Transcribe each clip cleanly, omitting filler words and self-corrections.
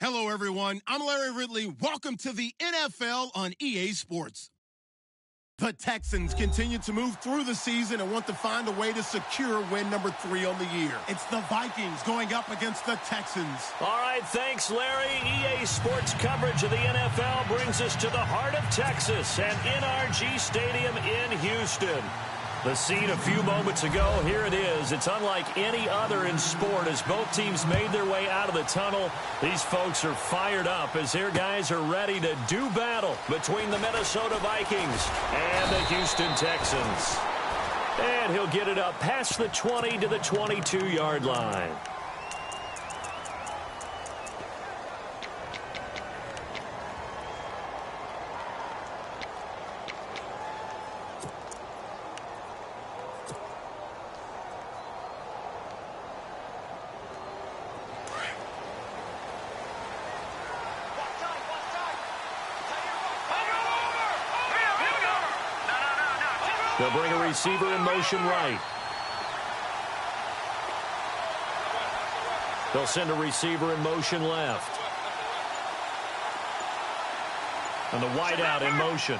Hello, everyone. I'm Larry Ridley. Welcome to the NFL on EA Sports. The Texans continue to move through the season and want to find a way to secure win number 3 on the year. It's the Vikings going up against the Texans. All right, thanks, Larry. EA Sports coverage of the NFL brings us to the heart of Texas and NRG Stadium in Houston. The scene a few moments ago, here it is. It's unlike any other in sport as both teams made their way out of the tunnel. These folks are fired up as their guys are ready to do battle between the Minnesota Vikings and the Houston Texans. And he'll get it up past the 20 to the 22-yard line. They'll bring a receiver in motion right. They'll send a receiver in motion left. And the wideout in motion.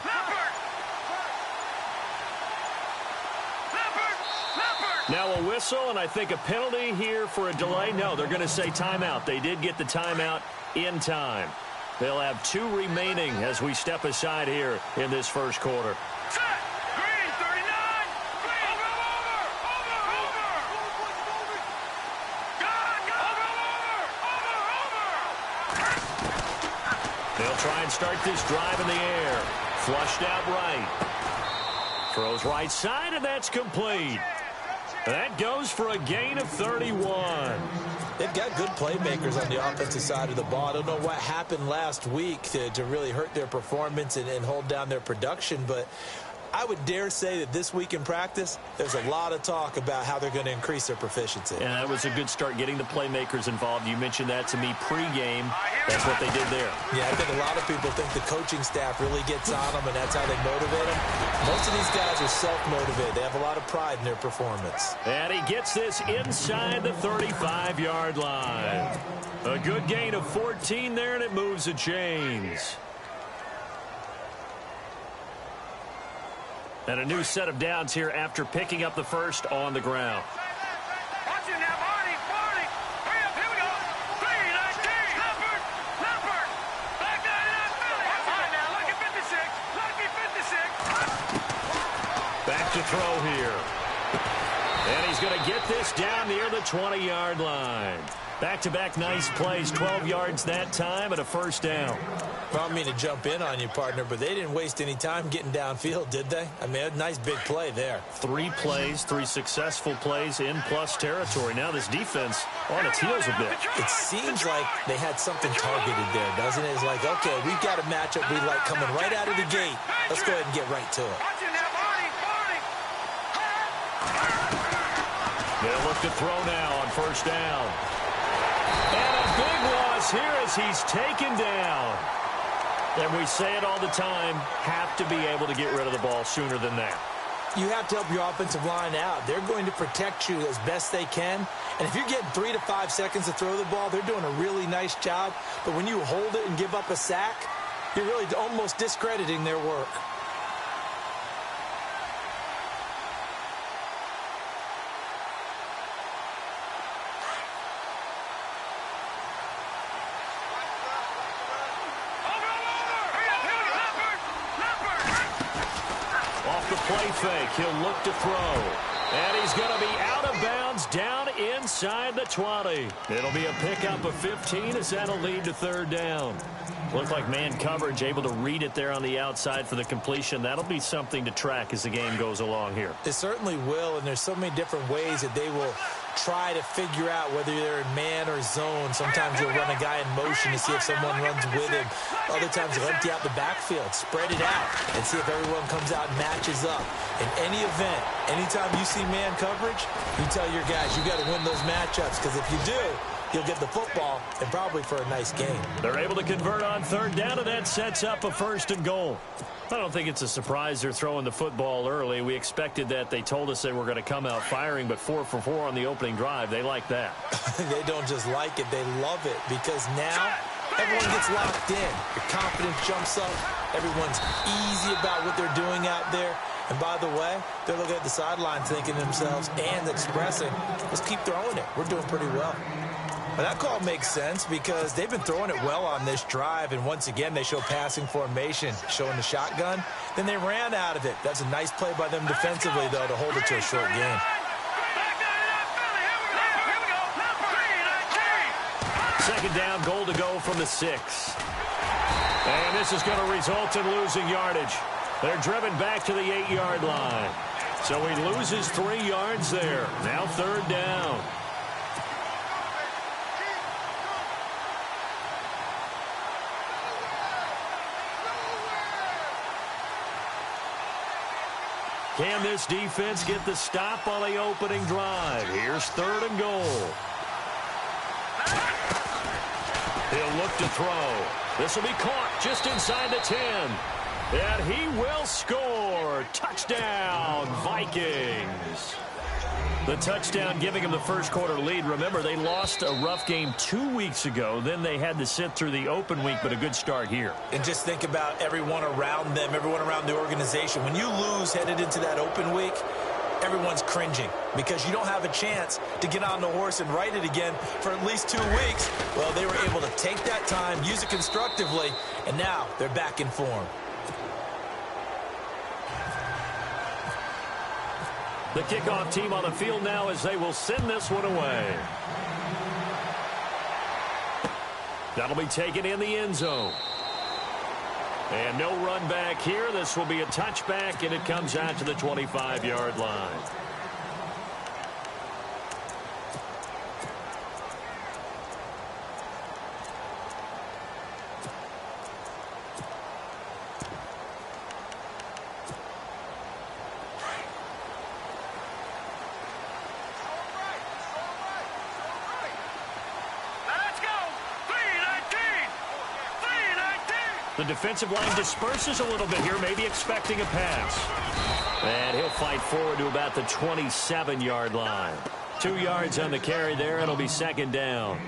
Now a whistle, and I think a penalty here for a delay. No, they're going to say timeout. They did get the timeout in time. They'll have 2 remaining as we step aside here in this first quarter. They'll try and start this drive in the air. Flushed out right. Throws right side, and that's complete. That goes for a gain of 31. They've got good playmakers on the offensive side of the ball. I don't know what happened last week to really hurt their performance and hold down their production, but I would dare say that this week in practice, there's a lot of talk about how they're going to increase their proficiency. And that was a good start getting the playmakers involved. You mentioned that to me pregame. That's what they did there. Yeah, I think a lot of people think the coaching staff really gets on them, and that's how they motivate them. Most of these guys are self-motivated. They have a lot of pride in their performance. And he gets this inside the 35-yard line. A good gain of 14 there, and it moves the chains. And a new set of downs here after picking up the first on the ground. Watch it now, Marty. Hurry up, here we go. 3-19. Leopard. Back 99 Philly. All right, now, lucky 56. Back to throw here. And he's going to get this down near the 20-yard line. Back-to-back nice plays, 12 yards that time and a first down. I don't mean to jump in on you, partner, but they didn't waste any time getting downfield, did they? I mean, a nice big play there. 3 plays, 3 successful plays in plus territory. Now this defense on its heels a bit. It seems like they had something targeted there, doesn't it? It's like, okay, we've got a matchup we like coming right out of the gate. Let's go ahead and get right to it. Watch it now, Marty. They'll look to throw now on first down. And a big loss here as he's taken down. And we say it all the time, have to be able to get rid of the ball sooner than that. You have to help your offensive line out. They're going to protect you as best they can. And if you're getting 3 to 5 seconds to throw the ball, they're doing a really nice job. But when you hold it and give up a sack, you're really almost discrediting their work. Play fake. He'll look to throw. And he's going to be out of bounds down inside the 20. It'll be a pickup of 15 as that'll lead to third down. Looked like man coverage, able to read it there on the outside for the completion. That'll be something to track as the game goes along here. It certainly will, and there's so many different ways that they will try to figure out whether they're in man or zone. Sometimes they'll run a guy in motion to see if someone runs with him. Other times they'll empty out the backfield, spread it out, and see if everyone comes out and matches up. In any event, anytime you see man coverage, you tell your guys you got to win those matchups, because if you do, you'll get the football and probably for a nice game. They're able to convert on third down, and that sets up a first and goal. I don't think it's a surprise they're throwing the football early. We expected that. They told us they were going to come out firing, but 4 for 4 on the opening drive. They like that. They don't just like it. They love it, because now everyone gets locked in. Your confidence jumps up. Everyone's easy about what they're doing out there. And by the way, they're looking at the sideline thinking to themselves and expressing, let's keep throwing it. We're doing pretty well. But that call makes sense because they've been throwing it well on this drive, and once again, they show passing formation, showing the shotgun. Then they ran out of it. That's a nice play by them defensively, though, to hold it to a short game. Second down, goal to go from the 6. And this is going to result in losing yardage. They're driven back to the 8-yard line. So he loses 3 yards there. Now third down. Can this defense get the stop on the opening drive? Here's third and goal. He'll look to throw. This will be caught just inside the 10. And he will score. Touchdown, Vikings. The touchdown giving him the first quarter lead. Remember, they lost a rough game 2 weeks ago. Then they had to sit through the open week, but a good start here. And just think about everyone around them, everyone around the organization. When you lose headed into that open week, everyone's cringing because you don't have a chance to get on the horse and ride it again for at least 2 weeks. Well, they were able to take that time, use it constructively, and now they're back in form. The kickoff team on the field now as they will send this one away. That'll be taken in the end zone. And no run back here. This will be a touchback, and it comes out to the 25-yard line. The defensive line disperses a little bit here, maybe expecting a pass. And he'll fight forward to about the 27-yard line. 2 yards on the carry there. It'll be second down.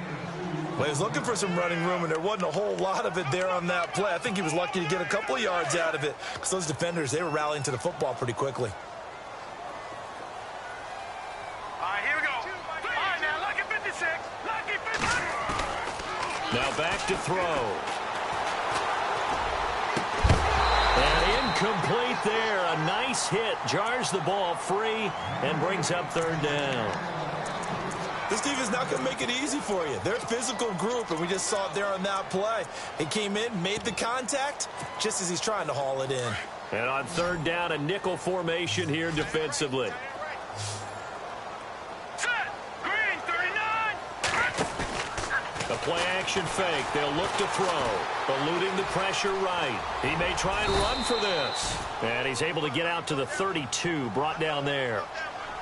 Well, he was looking for some running room, and there wasn't a whole lot of it there on that play. I think he was lucky to get a couple of yards out of it because those defenders, they were rallying to the football pretty quickly. All right, here we go. All right, now, lucky 56. Lucky 56. Now back to throw. And incomplete there. A nice hit. Jars the ball free and brings up third down. This team is not going to make it easy for you. They're a physical group, and we just saw it there on that play. He came in, made the contact, just as he's trying to haul it in. And on third down, a nickel formation here defensively. The play-action fake. They'll look to throw. Eluding the pressure right. He may try and run for this. And he's able to get out to the 32. Brought down there.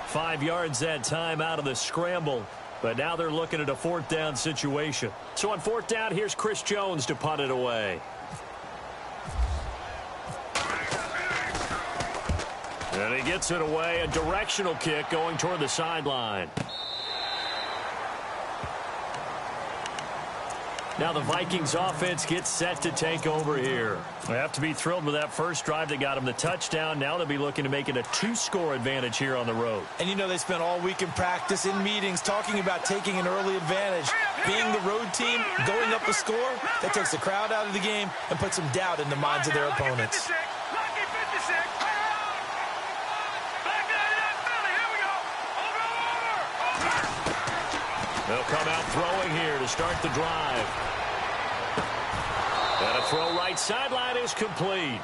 5 yards that time out of the scramble. But now they're looking at a fourth down situation. So on fourth down, here's Chris Jones to punt it away. And he gets it away. A directional kick going toward the sideline. Now the Vikings offense gets set to take over here. They have to be thrilled with that first drive that got them the touchdown. Now they'll be looking to make it a 2-score advantage here on the road. And you know they spent all week in practice, in meetings, talking about taking an early advantage. Being the road team, going up a score, that takes the crowd out of the game and puts some doubt in the minds of their opponents. They'll come out throwing here to start the drive. And a throw right sideline is complete.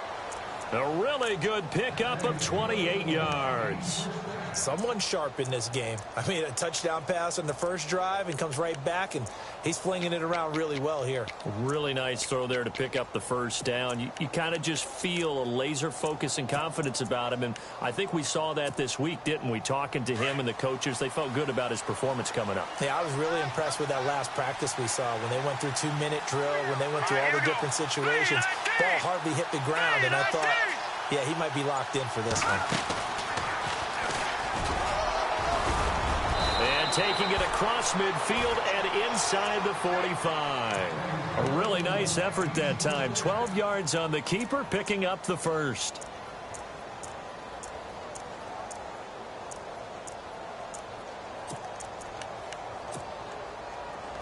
A really good pickup of 28 yards. Someone sharp in this game. I mean, a touchdown pass on the first drive and comes right back, and he's flinging it around really well here. Really nice throw there to pick up the first down. You kind of just feel a laser focus and confidence about him, and I think we saw that this week, didn't we? Talking to him and the coaches, they felt good about his performance coming up. Yeah, I was really impressed with that last practice we saw when they went through 2-minute drill, when they went through all the different situations. Ball hardly hit the ground, and I thought, yeah, he might be locked in for this one. taking it across midfield and inside the 45. A really nice effort that time. 12 yards on the keeper, picking up the first.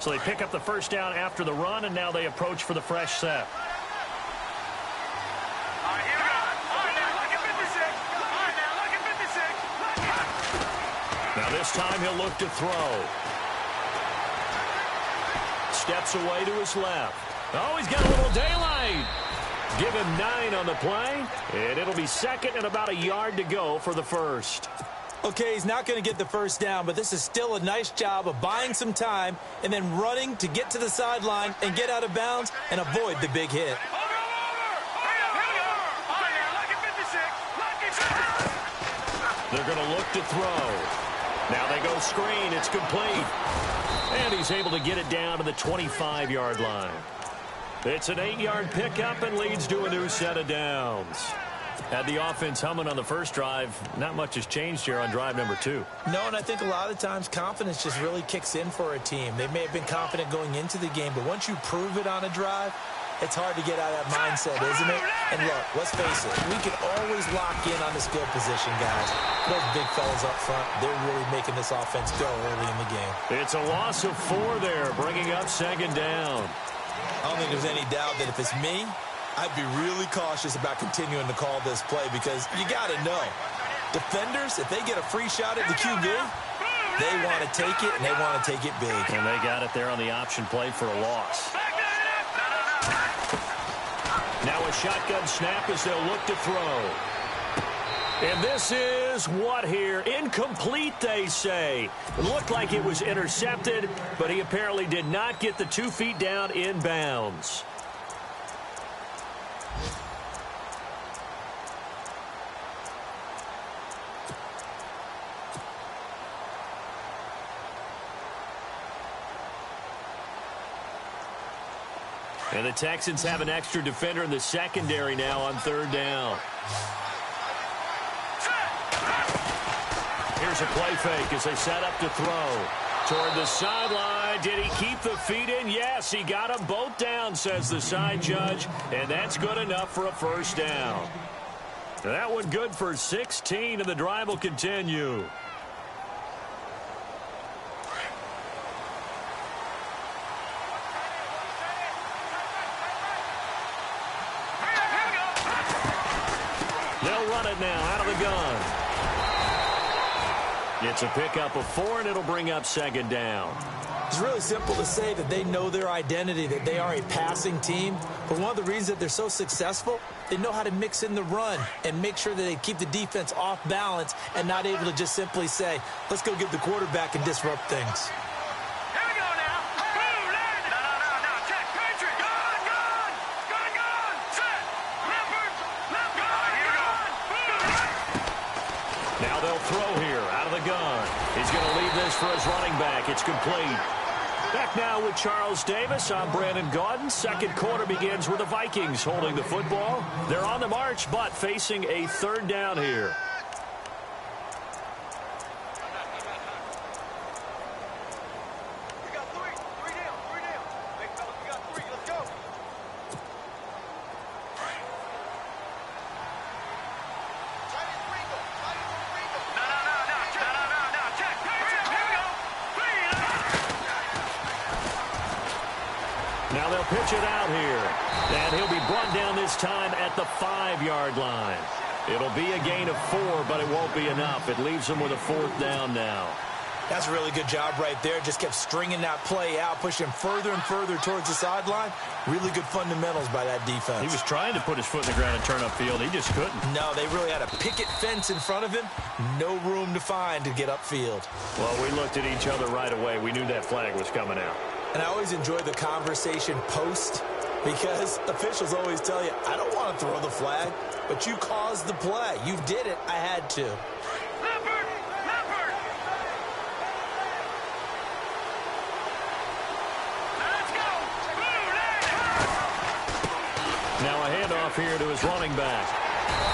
So they pick up the first down after the run, and now they approach for the fresh set. Now this time he'll look to throw. Steps away to his left. Oh, he's got a little daylight. Give him 9 on the play, and it'll be second and about a yard to go for the first. Okay, he's not going to get the first down, but this is still a nice job of buying some time and then running to get to the sideline and get out of bounds and avoid the big hit. They're going to look to throw. Now they go screen. It's complete. And he's able to get it down to the 25-yard line. It's an 8-yard pickup and leads to a new set of downs. Had the offense humming on the first drive. Not much has changed here on drive number 2. No, and I think a lot of times confidence just really kicks in for a team. They may have been confident going into the game, but once you prove it on a drive, it's hard to get out of that mindset, isn't it? And look, let's face it, we can always lock in on the skill position, guys. Those big fellas up front, they're really making this offense go early in the game. It's a loss of 4 there, bringing up second down. I don't think there's any doubt that if it's me, I'd be really cautious about continuing to call this play because you got to know, defenders, if they get a free shot at the QB, they want to take it, and they want to take it big. And they got it there on the option play for a loss. Now a shotgun snap as they'll look to throw. And this is what here? Incomplete, they say. It looked like it was intercepted, but he apparently did not get the 2 feet down in bounds. And the Texans have an extra defender in the secondary now on third down. Here's a play fake as they set up to throw. Toward the sideline. Did he keep the feet in? Yes, he got them both down, says the side judge. And that's good enough for a first down. That one good for 16, and the drive will continue. They'll run it now out of the gun. It's a pickup of 4, and it'll bring up second down. It's really simple to say that they know their identity, that they are a passing team. But one of the reasons that they're so successful, they know how to mix in the run and make sure that they keep the defense off balance and not able to just simply say, let's go get the quarterback and disrupt things. Now they'll throw here out of the gun. He's going to leave this for his running back. It's complete. Back now with Charles Davis. I'm Brandon Gaudin. Second quarter begins with the Vikings holding the football. They're on the march, but facing a third down here. Now they'll pitch it out here. And he'll be brought down this time at the 5-yard line. It'll be a gain of 4, but it won't be enough. It leaves them with a 4th down now. That's a really good job right there. Just kept stringing that play out, pushing further and further towards the sideline. Really good fundamentals by that defense. He was trying to put his foot in the ground and turn upfield. He just couldn't. No, they really had a picket fence in front of him. No room to find to get upfield. Well, we looked at each other right away. We knew that flag was coming out. And I always enjoy the conversation post because officials always tell you, I don't want to throw the flag, but you caused the play. You did it. I had to. Now a handoff here to his running back.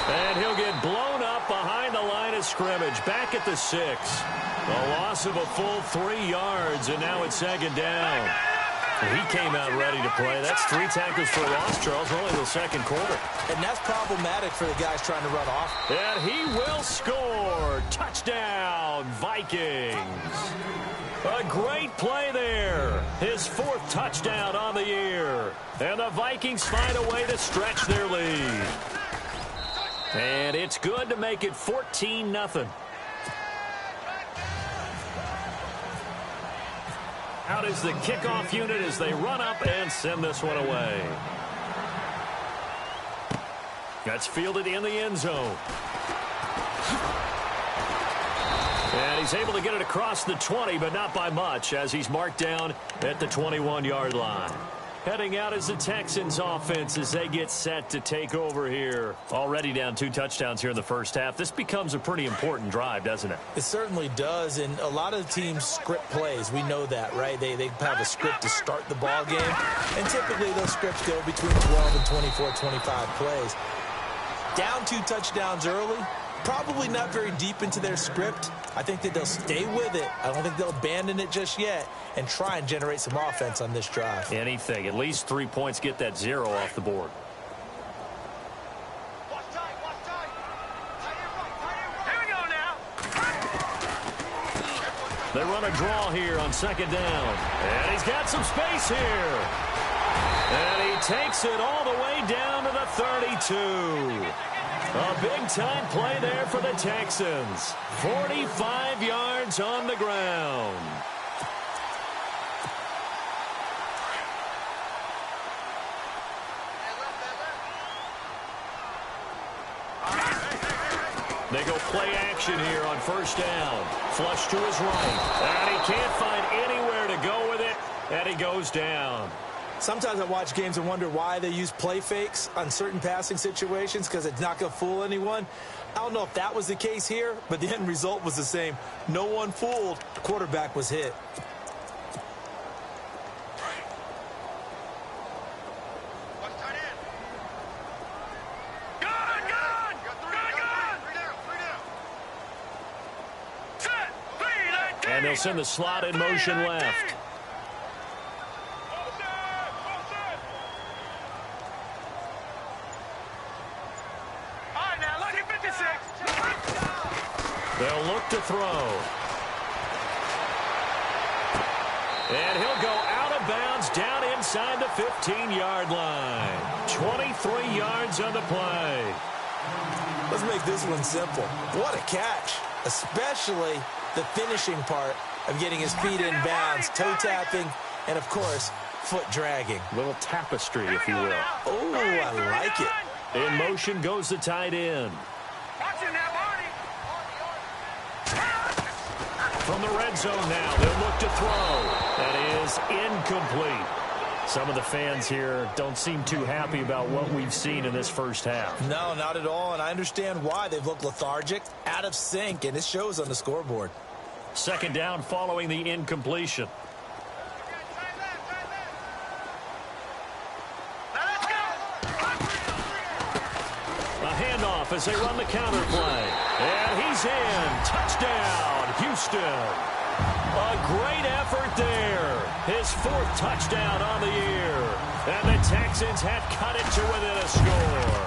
And he'll get blown up behind the line of of scrimmage, back at the 6. A loss of a full 3 yards, and now it's second down. He came out ready to play. That's 3 tackles for a loss, Charles, early in the second quarter. And that's problematic for the guys trying to run off. And he will score. Touchdown, Vikings. A great play there. His 4th touchdown on the year. And the Vikings find a way to stretch their lead. And it's good to make it 14-0. Out is the kickoff unit as they run up and send this one away. That's fielded in the end zone. And he's able to get it across the 20, but not by much, as he's marked down at the 21-yard line. Heading out is the Texans offense as they get set to take over here. Already down 2 touchdowns here in the first half. This becomes a pretty important drive, doesn't it? It certainly does, and a lot of the teams script plays. We know that, right? They have a script to start the ball game, and typically those scripts go between 12 and 24, 25 plays. Down 2 touchdowns early, probably not very deep into their script. I think that they'll stay with it. I don't think they'll abandon it just yet and try and generate some offense on this drive. Anything. At least 3 points, get that 0 off the board. Here we go now. They run a draw here on second down. And he's got some space here. And he takes it all the way down to the 32. A big-time play there for the Texans. 45 yards on the ground. They go play action here on first down. Flush to his right. And he can't find anywhere to go with it. And he goes down. Sometimes I watch games and wonder why they use play fakes on certain passing situations because it's not going to fool anyone. I don't know if that was the case here, but the end result was the same. No one fooled. The quarterback was hit. And they'll send the slot in motion left. They'll look to throw. And he'll go out of bounds down inside the 15-yard line. 23 yards on the play. Let's make this one simple. What a catch, especially the finishing part of getting his feet in bounds, toe tapping, and, of course, foot dragging. Little tapestry, if you will. Oh, I like it. In motion goes the tight end. From the red zone now, they'll look to throw. That is incomplete. Some of the fans here don't seem too happy about what we've seen in this first half. No, not at all, and I understand why. They've looked lethargic, out of sync, and it shows on the scoreboard. Second down following the incompletion. A handoff as they run the counter play. And he's in. Touchdown, Houston. A great effort there. His 4th touchdown on the year. And the Texans had cut it to within a score.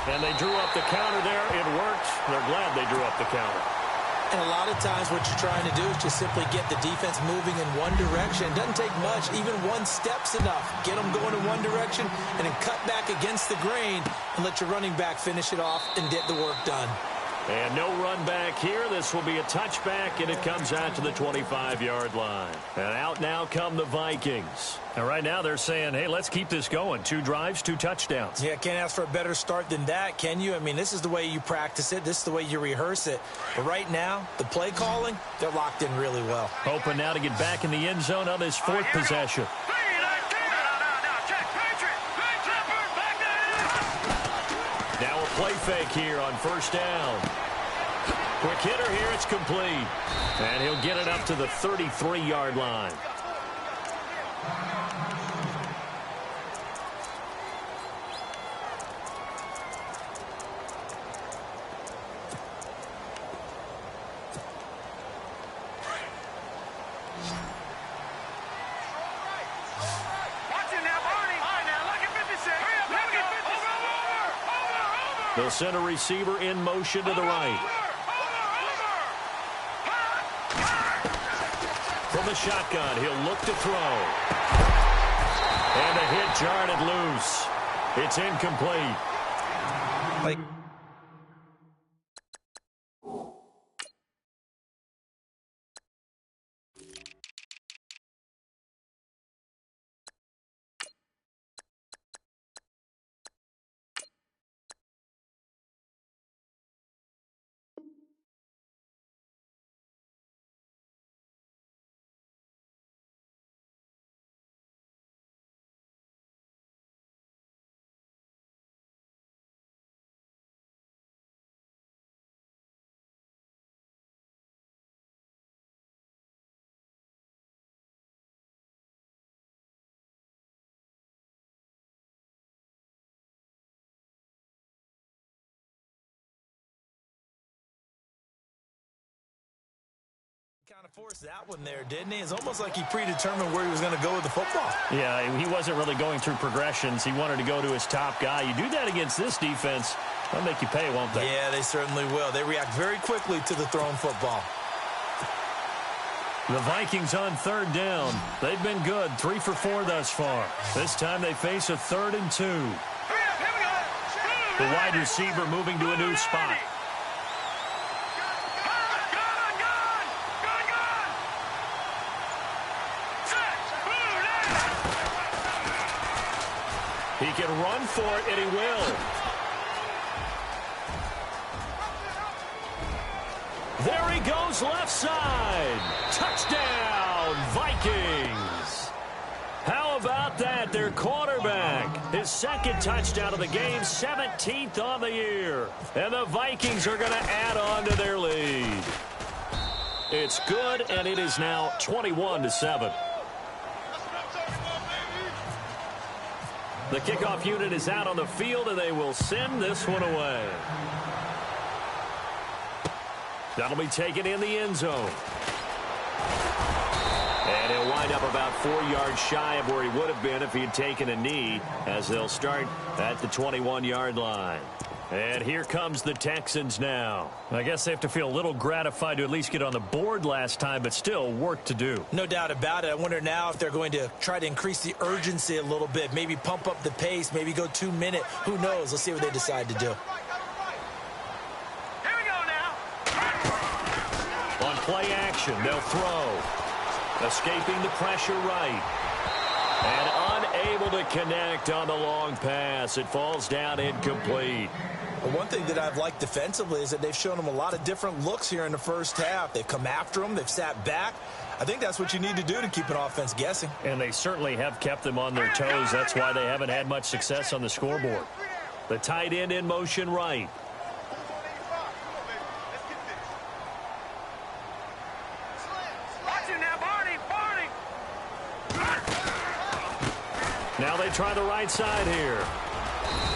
And they drew up the counter there. It worked. They're glad they drew up the counter. And a lot of times what you're trying to do is just simply get the defense moving in one direction. It doesn't take much. Even one step's enough. Get them going in one direction and then cut back against the grain and let your running back finish it off and get the work done. And no run back here. This will be a touchback, and it comes out to the 25-yard line. And out now come the Vikings. And right now they're saying, hey, let's keep this going. 2 drives, 2 touchdowns. Yeah, can't ask for a better start than that, can you? I mean, this is the way you practice it. This is the way you rehearse it. But right now, the play calling, they're locked in really well. Hoping now to get back in the end zone on his 4th possession. Now a play fake here on first down. Quick hitter here, it's complete. And he'll get it up to the 33-yard line. They'll send a receiver in motion to the right. From the shotgun, he'll look to throw. And a hit jarred loose. It's incomplete. Kind of forced that one there, didn't he? It's almost like he predetermined where he was going to go with the football. Yeah, he wasn't really going through progressions. He wanted to go to his top guy. You do that against this defense, they'll make you pay, won't they? Yeah, they certainly will. They react very quickly to the thrown football. The Vikings on third down. They've been good, 3 for 4 thus far. This time they face a 3rd and 2. The wide receiver moving to a new spot. He can run for it, and he will. There he goes, left side. Touchdown, Vikings. How about that? Their quarterback, his 2nd touchdown of the game, 17th on the year. And the Vikings are going to add on to their lead. It's good, and it is now 21-7. The kickoff unit is out on the field, and they will send this one away. That'll be taken in the end zone. And he'll wind up about 4 yards shy of where he would have been if he had taken a knee, as they'll start at the 21-yard line. And here comes the Texans now. I guess they have to feel a little gratified to at least get on the board last time, but still work to do. No doubt about it. I wonder now if they're going to try to increase the urgency a little bit, maybe pump up the pace, maybe go 2-minute. Who knows? Let's see what they decide to do. Here we go now. On play action, they'll throw. Escaping the pressure right. And unable to connect on the long pass. It falls down incomplete. Well, one thing that I've liked defensively is that they've shown them a lot of different looks here in the first half. They've come after them. They've sat back. I think that's what you need to do to keep an offense guessing. And they certainly have kept them on their toes. That's why they haven't had much success on the scoreboard. The tight end in motion right. Watch it now, Barney. Now they try the right side here.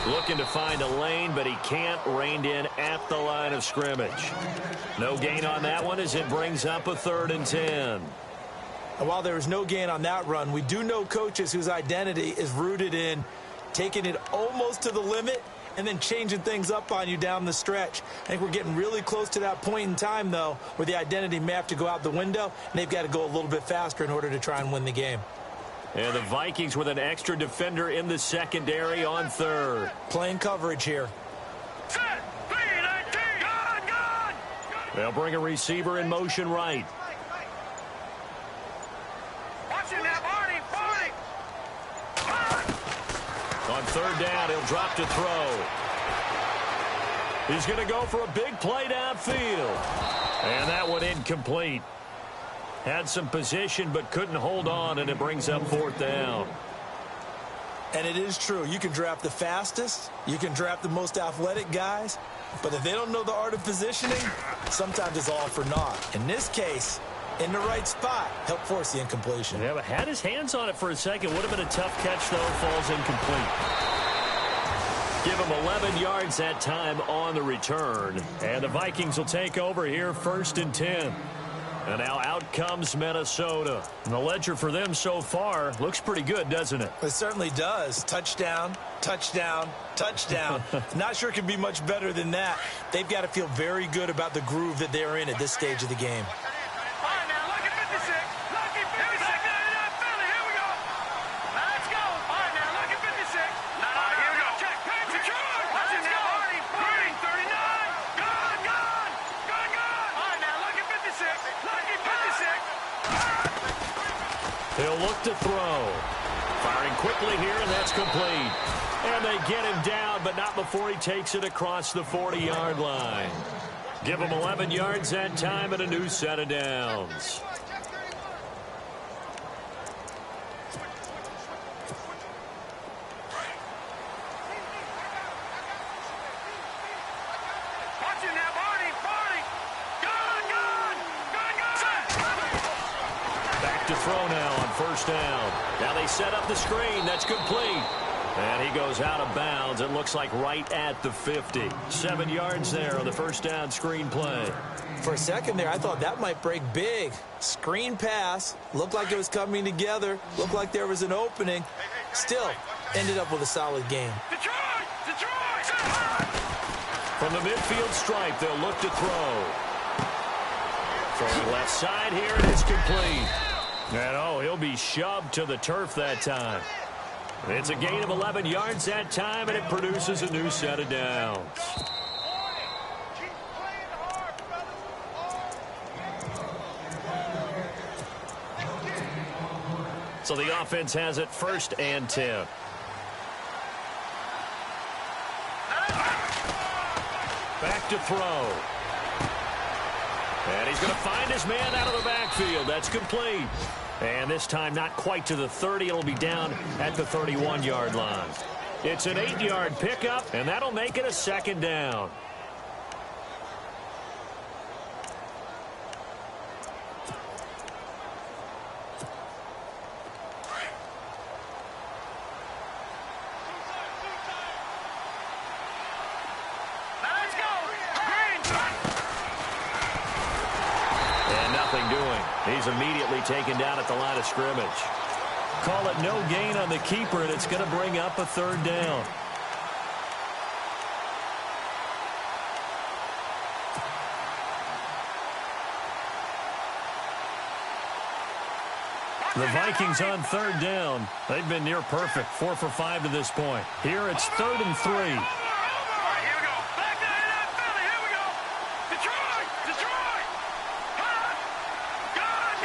Looking to find a lane, but he can't. Reined in at the line of scrimmage. No gain on that one as it brings up a 3rd and 10. And while there was no gain on that run, we do know coaches whose identity is rooted in taking it almost to the limit and then changing things up on you down the stretch. I think we're getting really close to that point in time, though, where the identity may have to go out the window, and they've got to go a little bit faster in order to try and win the game. And the Vikings with an extra defender in the secondary on 3rd. Playing coverage here. Set. 3-19. Gone. They'll bring a receiver in motion right. Watch it now, Barney. On 3rd down, he'll drop to throw. He's going to go for a big play downfield. And that one incomplete. Had some position but couldn't hold on, and it brings up 4th down. And it is true. You can draft the fastest. You can draft the most athletic guys. But if they don't know the art of positioning, sometimes it's all for naught. In this case, in the right spot, help force the incompletion. Yeah, but had his hands on it for a second. Would have been a tough catch, though. Falls incomplete. Give him 11 yards that time on the return. And the Vikings will take over here 1st and 10. And now out comes Minnesota. And the ledger for them so far looks pretty good, doesn't it? It certainly does. Touchdown, touchdown, touchdown. Not sure it can be much better than that. They've got to feel very good about the groove that they're in at this stage of the game. All right, now, lucky 56. Lucky 56. Philly, here we go. Let's go. All right, now, lucky 56. All right, here we go. Check. Detroit. Let's go. Green, 39. Gone, gone. Gone, gone. All right, now, lucky 56. Lucky 56. He'll look to throw. Firing quickly here, and that's complete. And they get him down, but not before he takes it across the 40-yard line. Give him 11 yards that time and a new set of downs. Watch it now, Barney. Gone, gone. Gone, gone. Back to throw now on first down. Now they set up the screen. That's complete. And he goes out of bounds. It looks like right at the 50. 7 yards there on the first down screen play. For a second there, I thought that might break big. Screen pass. Looked like it was coming together. Looked like there was an opening. Still, ended up with a solid game. Detroit. From the midfield stripe, they'll look to throw. Throwing left side here, and it's complete. And he'll be shoved to the turf that time. It's a gain of 11 yards that time, and it produces a new set of downs. So the offense has it 1st and 10. Back to throw. And he's going to find his man out of the backfield. That's complete. And this time not quite to the 30. It'll be down at the 31-yard line. It's an 8-yard pickup, and that'll make it a 2nd down. Let's go. Green. And nothing doing. He's immediately taken down at the line of scrimmage. Call it no gain on the keeper, and it's going to bring up a 3rd down. The Vikings on 3rd down. They've been near perfect, 4 for 5 to this point. Here it's 3rd and 3. All right, here we go. Back down in that Philly. Here we go. Detroit. Gone.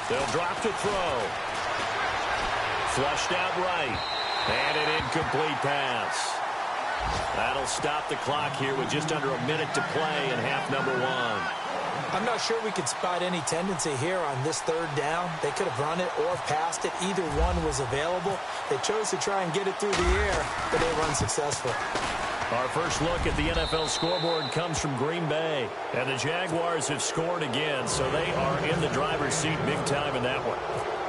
They'll drop to throw. Flushed out right. And an incomplete pass. That'll stop the clock here with just under a minute to play in half number 1. I'm not sure we could spot any tendency here on this 3rd down. They could have run it or passed it. Either one was available. They chose to try and get it through the air, but they were unsuccessful. Our first look at the NFL scoreboard comes from Green Bay. And the Jaguars have scored again, so they are in the driver's seat big time in that one.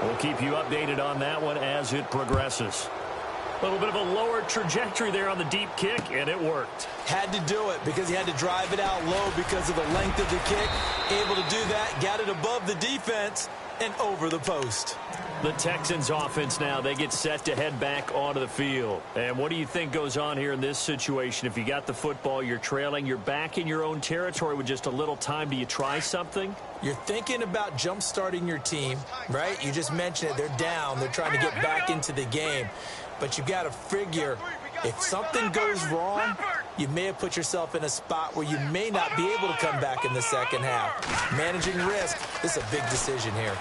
We'll keep you updated on that one as it progresses. A little bit of a lower trajectory there on the deep kick, and it worked. Had to do it because he had to drive it out low because of the length of the kick. Able to do that, got it above the defense and over the post. The Texans offense now, they get set to head back onto the field. And what do you think goes on here in this situation? If you got the football, you're trailing, you're back in your own territory with just a little time. Do you try something? You're thinking about jump-starting your team, right? You just mentioned it. They're down. They're trying to get back into the game. But you've got to figure, if something goes wrong, you may have put yourself in a spot where you may not be able to come back in the second half. Managing risk, this is a big decision here.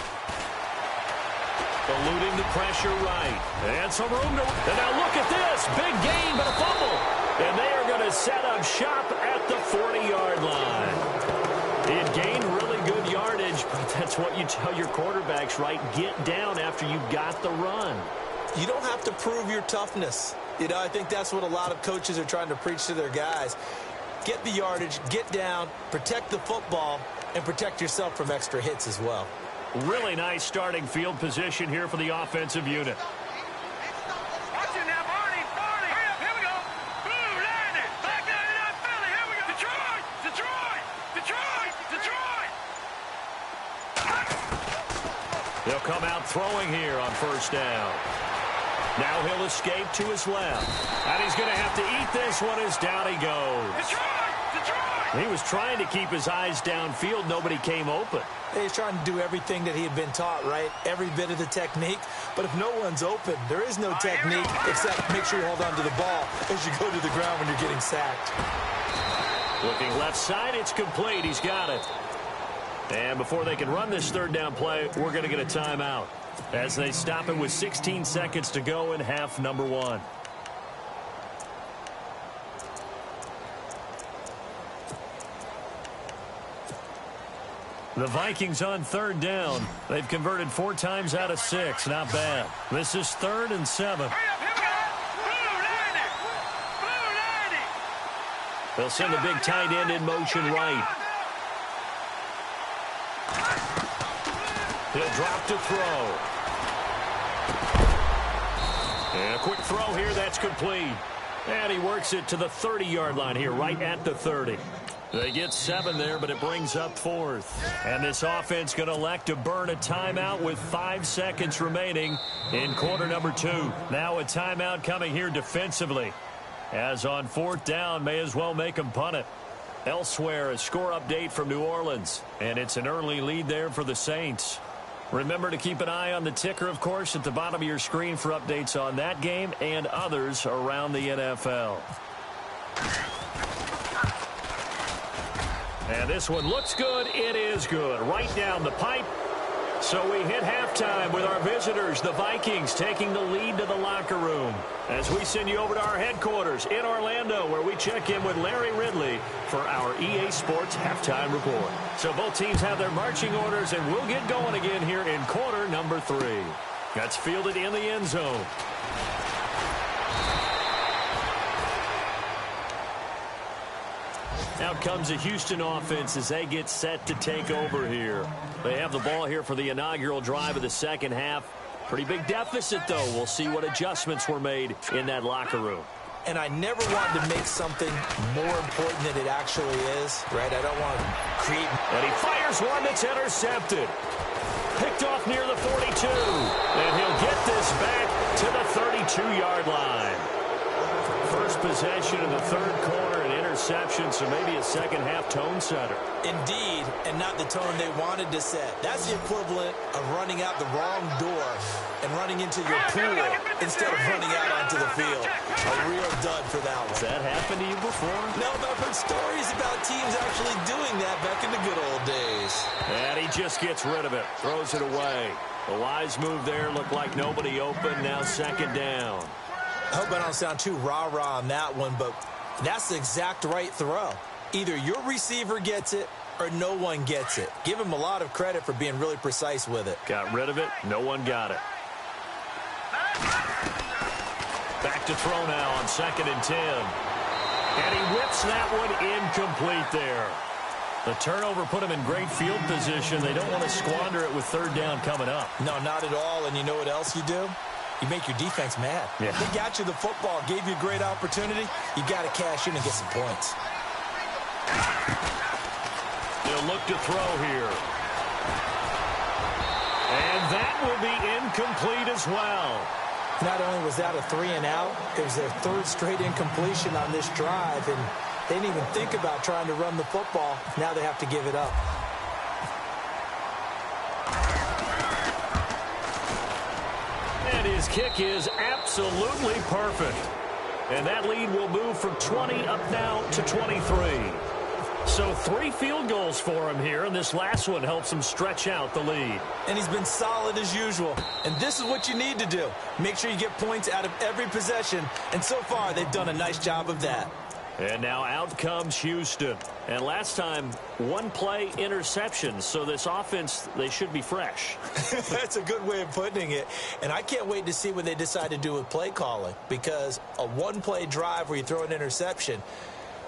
Eluding the pressure right. And some room to... And now look at this. Big gain, but a fumble. And they are going to set up shop at the 40-yard line. He had gained really good yardage, but that's what you tell your quarterbacks, right? Get down after you got the run. You don't have to prove your toughness. You know, I think that's what a lot of coaches are trying to preach to their guys. Get the yardage, get down, protect the football, and protect yourself from extra hits as well. Really nice starting field position here for the offensive unit. Watch it now, Barney. Hurry up, here we go. Blue landed. Back down in that Philly. Here we go. Detroit. They'll come out throwing here on first down. Now he'll escape to his left. And he's going to have to eat this one as down he goes. He was trying to keep his eyes downfield. Nobody came open. He's trying to do everything that he had been taught, right? Every bit of the technique. But if no one's open, there is no technique except make sure you hold on to the ball as you go to the ground when you're getting sacked. Looking left side, it's complete. He's got it. And before they can run this third down play, we're going to get a timeout as they stop it with 16 seconds to go in half number 1. The Vikings on third down. They've converted 4 times out of 6. Not bad. This is 3rd and 7. They'll send a big tight end in motion right. He'll drop to throw. And a quick throw here. That's complete. And he works it to the 30-yard line here, right at the 30. They get 7 there, but it brings up 4th. And this offense going to elect to burn a timeout with 5 seconds remaining in quarter number 2. Now a timeout coming here defensively. As on 4th down, may as well make them punt it. Elsewhere, a score update from New Orleans. And it's an early lead there for the Saints. Remember to keep an eye on the ticker, of course, at the bottom of your screen for updates on that game and others around the NFL. And this one looks good. It is good. Right down the pipe. So we hit halftime with our visitors, the Vikings, taking the lead to the locker room. As we send you over to our headquarters in Orlando, where we check in with Larry Ridley for our EA Sports Halftime Report. So both teams have their marching orders, and we'll get going again here in quarter number 3. That's fielded in the end zone. Out comes the Houston offense as they get set to take over here. They have the ball here for the inaugural drive of the second half. Pretty big deficit, though. We'll see what adjustments were made in that locker room. And I never want to make something more important than it actually is, right? I don't want to create... And he fires one that's intercepted. Picked off near the 42. And he'll get this back to the 32-yard line. First possession of the third quarter, an interception, so maybe a second-half tone setter. Indeed, and not the tone they wanted to set. That's the equivalent of running out the wrong door and running into your pool instead of running out onto the field. A real dud for that one. Has that happened to you before? No, but I've heard stories about teams actually doing that back in the good old days. And he just gets rid of it, throws it away. A wise move there, looked like nobody open, now second down. I hope I don't sound too rah-rah on that one, but that's the exact right throw. Either your receiver gets it or no one gets it. Give him a lot of credit for being really precise with it. Got rid of it. No one got it. Back to throw now on 2nd and 10. And he whips that one incomplete there. The turnover put him in great field position. They don't want to squander it with third down coming up. No, not at all. And you know what else you do? You make your defense mad. Yeah. They got you the football, gave you a great opportunity. You got to cash in and get some points. They'll look to throw here. And that will be incomplete as well. Not only was that a 3-and-out, it was their 3rd straight incompletion on this drive, and they didn't even think about trying to run the football. Now they have to give it up. And his kick is absolutely perfect. And that lead will move from 20 up now to 23. So 3 field goals for him here, and this last one helps him stretch out the lead. And he's been solid as usual. And this is what you need to do. Make sure you get points out of every possession. And so far, they've done a nice job of that. And now out comes Houston. And last time, 1-play interception. So this offense, they should be fresh. That's a good way of putting it. And I can't wait to see what they decide to do with play calling. Because a 1-play drive where you throw an interception,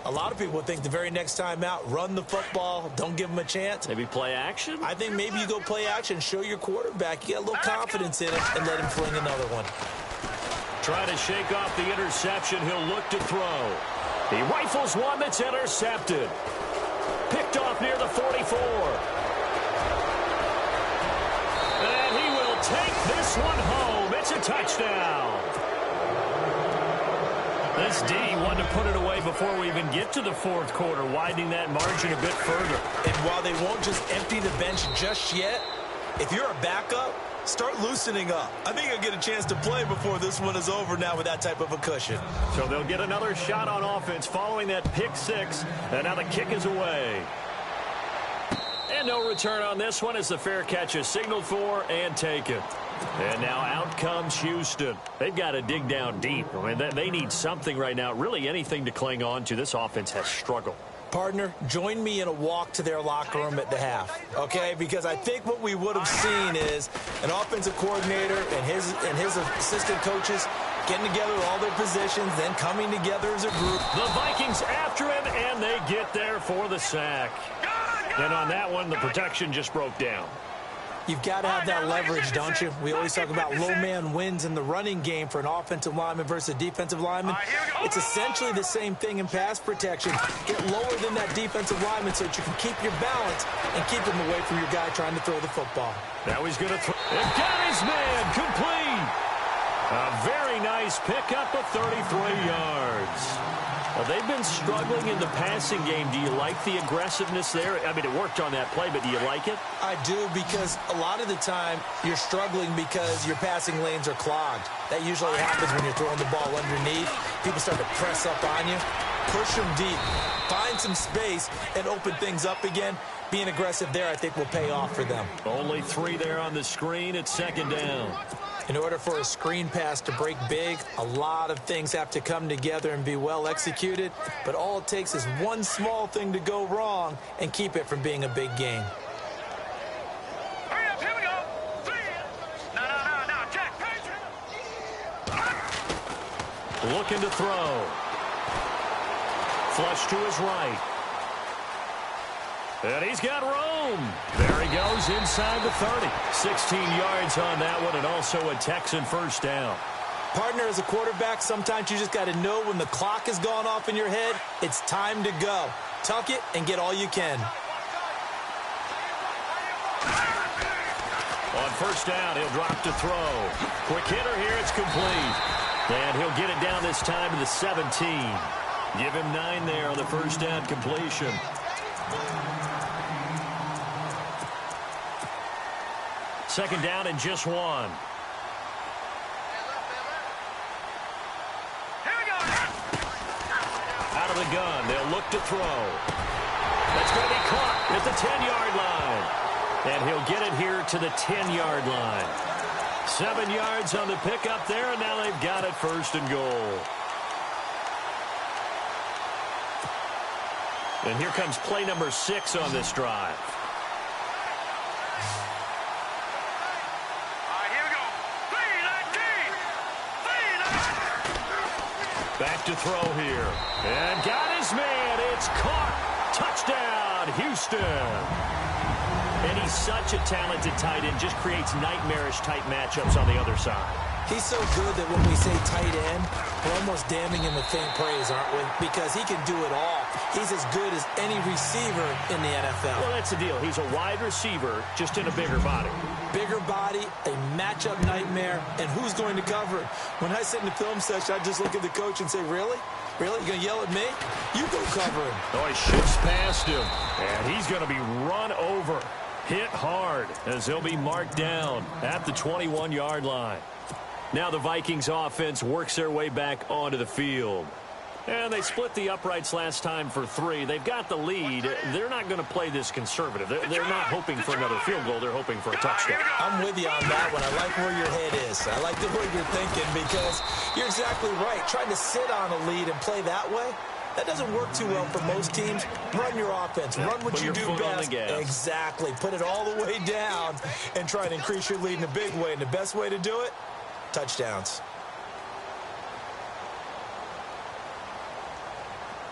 a lot of people think the very next time out, run the football, don't give them a chance. Maybe play action? I think maybe you go play action, show your quarterback, you get a little confidence in it, and let him fling another one. Trying to shake off the interception. He'll look to throw. He rifles one that's intercepted. Picked off near the 44. And he take this one home. It's a touchdown. This D wanted to put it away before we even get to the fourth quarter, widening that margin a bit further. And while they won't just empty the bench just yet, if you're a backup, start loosening up. I think you'll get a chance to play before this one is over now with that type of a cushion. So they'll get another shot on offense following that pick six, and now the kick is away. And no return on this one as the fair catch is signaled for and taken. And now out comes Houston. They've got to dig down deep. I mean, they need something right now, really anything to cling on to. This offense has struggled. Partner, join me in a walk to their locker room at the half, okay? Because I think what we would have seen is an offensive coordinator and his assistant coaches getting together with all their positions, then coming together as a group. The Vikings after him, and they get there for the sack. And on that one, the protection just broke down. You've got to have that leverage, don't you? We always talk about low man wins in the running game for an offensive lineman versus a defensive lineman. It's essentially the same thing in pass protection. Get lower than that defensive lineman so that you can keep your balance and keep him away from your guy trying to throw the football. Now he's going to throw. It got his man complete. A very nice pickup of 33 yards. Well, they've been struggling in the passing game. Do you like the aggressiveness there? I mean, it worked on that play, but do you like it? I do, because a lot of the time you're struggling because your passing lanes are clogged. That usually happens when you're throwing the ball underneath. People start to press up on you. Push them deep. Find some space and open things up again. Being aggressive there, I think, will pay off for them. Only 3 there on the screen. It's second down. In order for a screen pass to break big, a lot of things have to come together and be well executed. But all it takes is one small thing to go wrong and keep it from being a big game. Hurry up, here we go. 3. No, Jack. Looking to throw. Flush to his right. And he's got room. There he goes inside the 30. 16 yards on that one, and also a Texan first down. Partner, as a quarterback, sometimes you just got to know when the clock has gone off in your head, it's time to go. Tuck it and get all you can. On first down, he'll drop to throw. Quick hitter here, it's complete. And he'll get it down this time to the 17. Give him 9 there on the first down completion. Second down and just 1. Here we go. Out of the gun, they'll look to throw. That's going to be caught at the 10-yard line. And he'll get it here to the 10-yard line. 7 yards on the pickup there, and now they've got it first and goal. And here comes play number 6 on this drive. Back to throw here. And got his man. It's caught. Touchdown, Houston. And he's such a talented tight end. Just creates nightmarish-type matchups on the other side. He's so good that when we say tight end, we're almost damning him with faint praise, aren't we? Because he can do it all. He's as good as any receiver in the NFL. Well, that's the deal. He's a wide receiver, just in a bigger body. Bigger body, a matchup nightmare, and who's going to cover it? When I sit in the film session, I just look at the coach and say, really? Really? You going to yell at me? You go cover him. Oh, he shifts past him, and he's going to be run over. Hit hard as he'll be marked down at the 21-yard line. Now the Vikings offense works their way back onto the field. And they split the uprights last time for 3. They've got the lead. They're not going to play this conservative. They're not hoping for another field goal. They're hoping for a touchdown. I'm with you on that one. I like where your head is. I like the way you're thinking, because you're exactly right. Trying to sit on a lead and play that way, that doesn't work too well for most teams. Run your offense. Run what you do best. Exactly. Put it all the way down and try to increase your lead in a big way. And the best way to do it, touchdowns.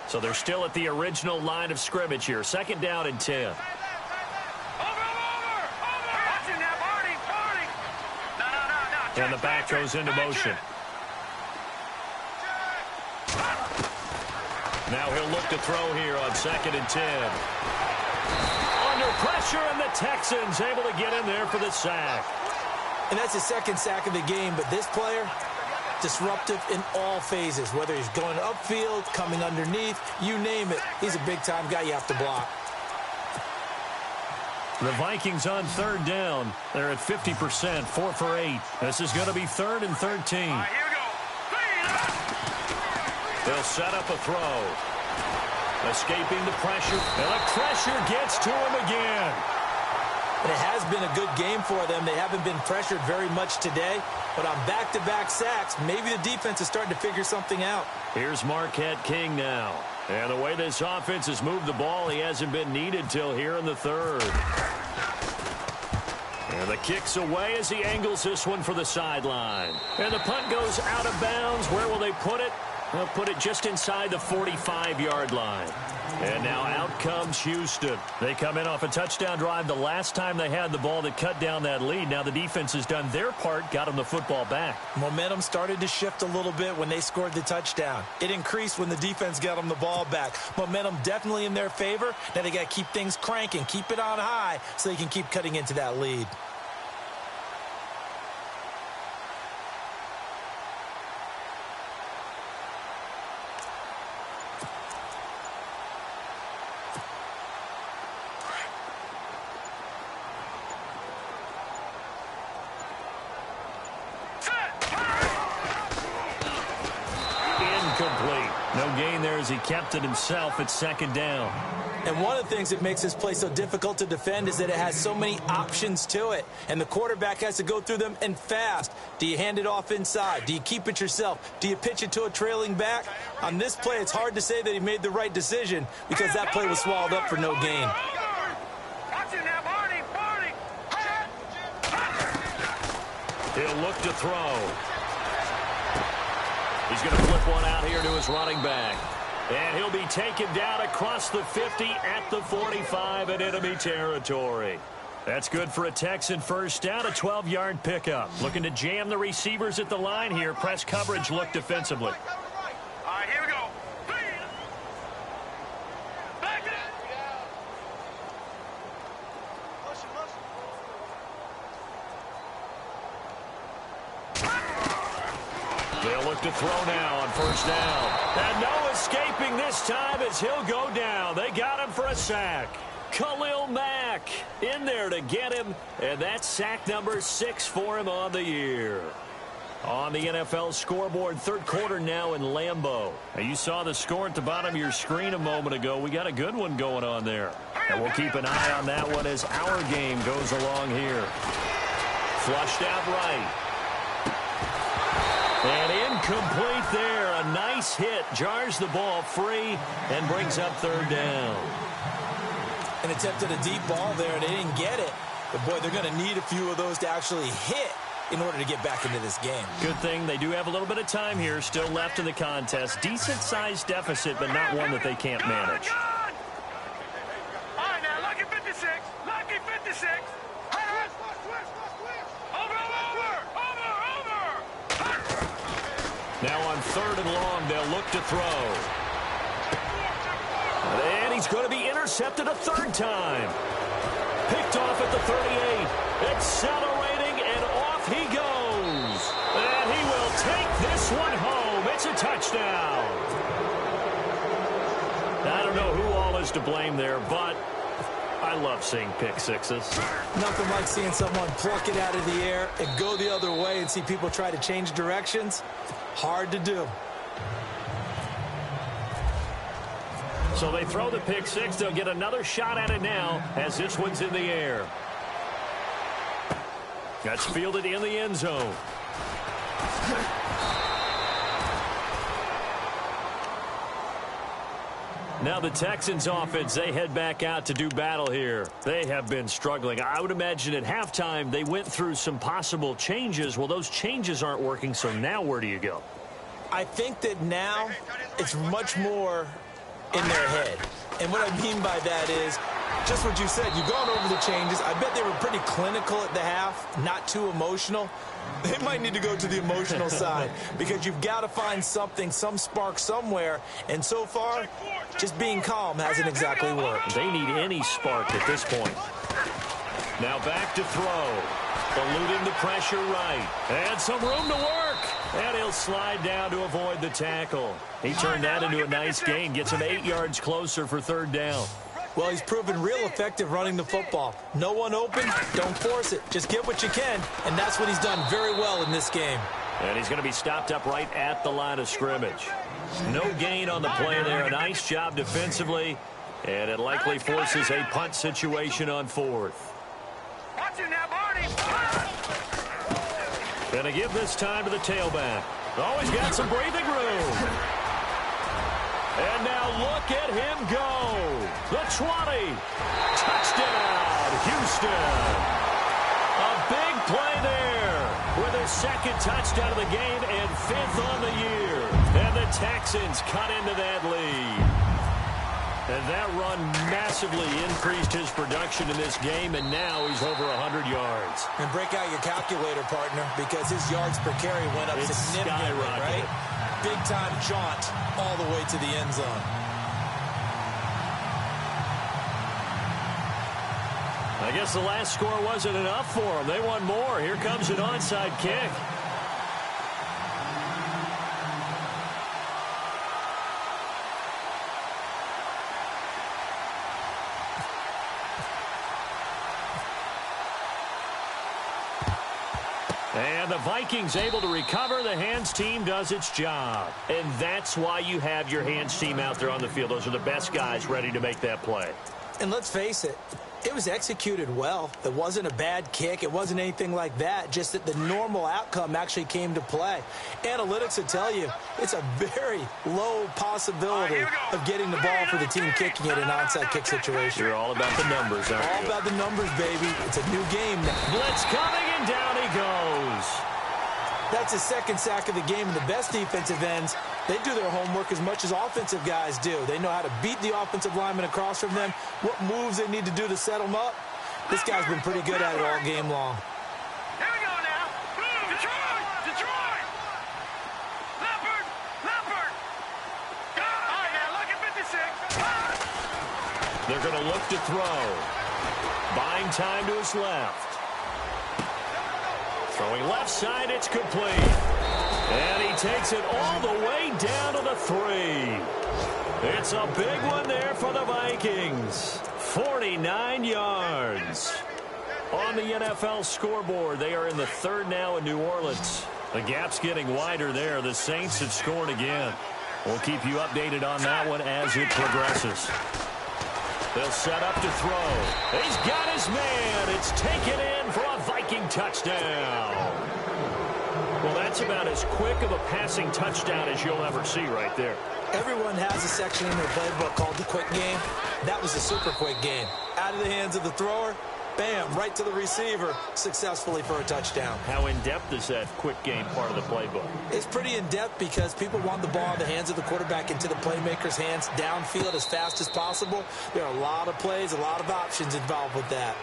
So they're still at the original line of scrimmage here. Second down and 10. Over. Watch it now, Barney. No. And the back goes into motion. Now he'll look to throw here on second and 10. Under pressure, and the Texans able to get in there for the sack. And that's his second sack of the game, but this player, disruptive in all phases, whether he's going upfield, coming underneath, you name it. He's a big-time guy you have to block. The Vikings on third down. They're at 50%, 4 for 8. This is going to be 3rd and 13. All right, here we go. They'll set up a throw. Escaping the pressure. And the pressure gets to him again. And it has been a good game for them. They haven't been pressured very much today. But on back-to-back sacks, maybe the defense is starting to figure something out. Here's Marquette King now. And the way this offense has moved the ball, he hasn't been needed till here in the 3rd. And the kick's away as he angles this one for the sideline. And the punt goes out of bounds. Where will they put it? They'll put it just inside the 45-yard line. And now out comes Houston. They come in off a touchdown drive the last time they had the ball that cut down that lead. Now the defense has done their part, got them the football back. Momentum started to shift a little bit when they scored the touchdown. It increased when the defense got them the ball back. Momentum definitely in their favor. Now they got to keep things cranking, keep it on high so they can keep cutting into that lead. No gain there as he kept it himself at 2nd down. And one of the things that makes this play so difficult to defend is that it has so many options to it. And the quarterback has to go through them and fast. Do you hand it off inside? Do you keep it yourself? Do you pitch it to a trailing back? On this play, it's hard to say that he made the right decision because that play was swallowed up for no gain. He'll look to throw. He's going to flip one out here to his running back. And he'll be taken down across the 50 at the 45 in enemy territory. That's good for a Texan first down, a 12-yard pickup. Looking to jam the receivers at the line here. Press coverage look defensively. All right, here we go. Back it They'll look to throw now on first down. And no escaping this time as he'll go down. They got him for a sack. Khalil Mack in there to get him. And that's sack number 6 for him on the year. On the NFL scoreboard, 3rd quarter now in Lambeau. Now you saw the score at the bottom of your screen a moment ago. We got a good one going on there. And we'll keep an eye on that one as our game goes along here. Flushed out right. And incomplete there. A nice hit. Jars the ball free and brings up 3rd down. An attempt at a deep ball there, and they didn't get it. But, boy, they're going to need a few of those to actually hit in order to get back into this game. Good thing they do have a little bit of time here still left in the contest. Decent-sized deficit, but not one that they can't manage. All right, now, lucky 56. Lucky 56. Now on 3rd and long, they'll look to throw. And he's going to be intercepted a 3rd time. Picked off at the 38. Accelerating, and off he goes. And he will take this one home. It's a touchdown. I don't know who all is to blame there, but I love seeing pick sixes. Nothing like seeing someone pluck it out of the air and go the other way and see people try to change directions. Hard to do. So they throw the pick 6. They'll get another shot at it now as this one's in the air. That's fielded in the end zone. Now the Texans offense, they head back out to do battle here. They have been struggling. I would imagine at halftime they went through some possible changes. Well, those changes aren't working, so now where do you go? I think that now it's much more in their head. And what I mean by that is just what you said. You've gone over the changes. I bet they were pretty clinical at the half, not too emotional. They might need to go to the emotional side because you've got to find something, some spark somewhere. And so far, just being calm hasn't exactly worked. They need any spark at this point. Now back to throw. Eluding the pressure right. And some room to work. And he'll slide down to avoid the tackle. He turned that into a nice gain. Gets him 8 yards closer for third down. Well, he's proven real effective running the football. No one open, don't force it. Just get what you can, and that's what he's done very well in this game. And he's going to be stopped up right at the line of scrimmage. No gain on the play there. A nice job defensively, and it likely forces a punt situation on fourth. Watch it now, Barney. Going to give this time to the tailback. Always got some breathing room. And now look at him go. The 20. Touchdown, Houston. A big play there with his second touchdown of the game and 5th on the year. And the Texans cut into that lead. And that run massively increased his production in this game, and now he's over 100 yards. And break out your calculator, partner, because his yards per carry went up significantly, right? Big-time jaunt all the way to the end zone. I guess the last score wasn't enough for them. They want more. Here comes an onside kick. And the Vikings able to recover. The hands team does its job. And that's why you have your hands team out there on the field. Those are the best guys ready to make that play. And let's face it, it was executed well. It wasn't a bad kick. It wasn't anything like that. Just that the normal outcome actually came to play. Analytics will tell you it's a very low possibility of getting the ball for the team kicking it in an onside kick situation. You're all about the numbers, aren't you? All about the numbers, baby. It's a new game now. Blitz coming, and down he goes. That's his second sack of the game, and the best defensive ends, they do their homework as much as offensive guys do. They know how to beat the offensive lineman across from them, what moves they need to do to set them up. This guy's been pretty good at it all game long. Here we go now. Detroit! Detroit! Leopard! Leopard! All right, now look at 56. They're going to look to throw. Buying time to his left. Throwing left side, it's complete. And he takes it all the way down to the 3. It's a big one there for the Vikings. 49 yards. On the NFL scoreboard, they are in the 3rd now in New Orleans. The gap's getting wider there. The Saints have scored again. We'll keep you updated on that one as it progresses. They'll set up to throw. He's got his man. It's taken in for a Viking touchdown. Well, that's about as quick of a passing touchdown as you'll ever see right there. Everyone has a section in their playbook called the quick game. That was a super quick game. Out of the hands of the thrower, bam, right to the receiver, successfully for a touchdown. How in-depth is that quick game part of the playbook? It's pretty in-depth because people want the ball in the hands of the quarterback into the playmaker's hands downfield as fast as possible. There are a lot of plays, a lot of options involved with that.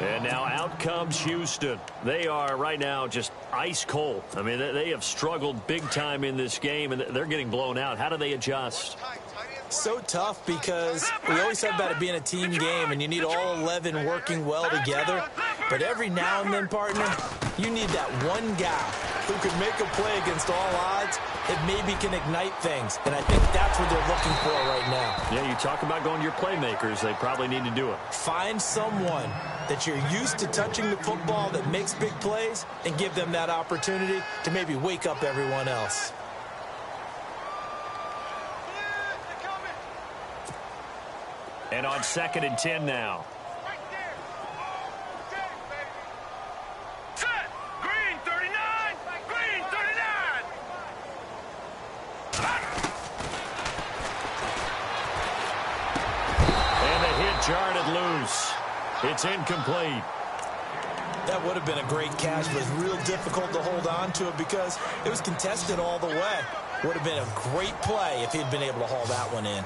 And now out comes Houston. They are right now just ice cold. I mean, they have struggled big time in this game, and they're getting blown out. How do they adjust? So tough because we always talk about it being a team game, and you need all 11 working well together. But every now and then, partner, you need that one guy who can make a play against all odds that maybe can ignite things. And I think that's what they're looking for right now. Yeah, you talk about going to your playmakers. They probably need to do it. Find someone that you're used to touching the football that makes big plays and give them that opportunity to maybe wake up everyone else. And on 2nd and 10 now. Set! Green 39! Green 39! And the hit jarred it loose. It's incomplete. That would have been a great catch, but it's real difficult to hold on to it because it was contested all the way. Would have been a great play if he'd been able to haul that one in.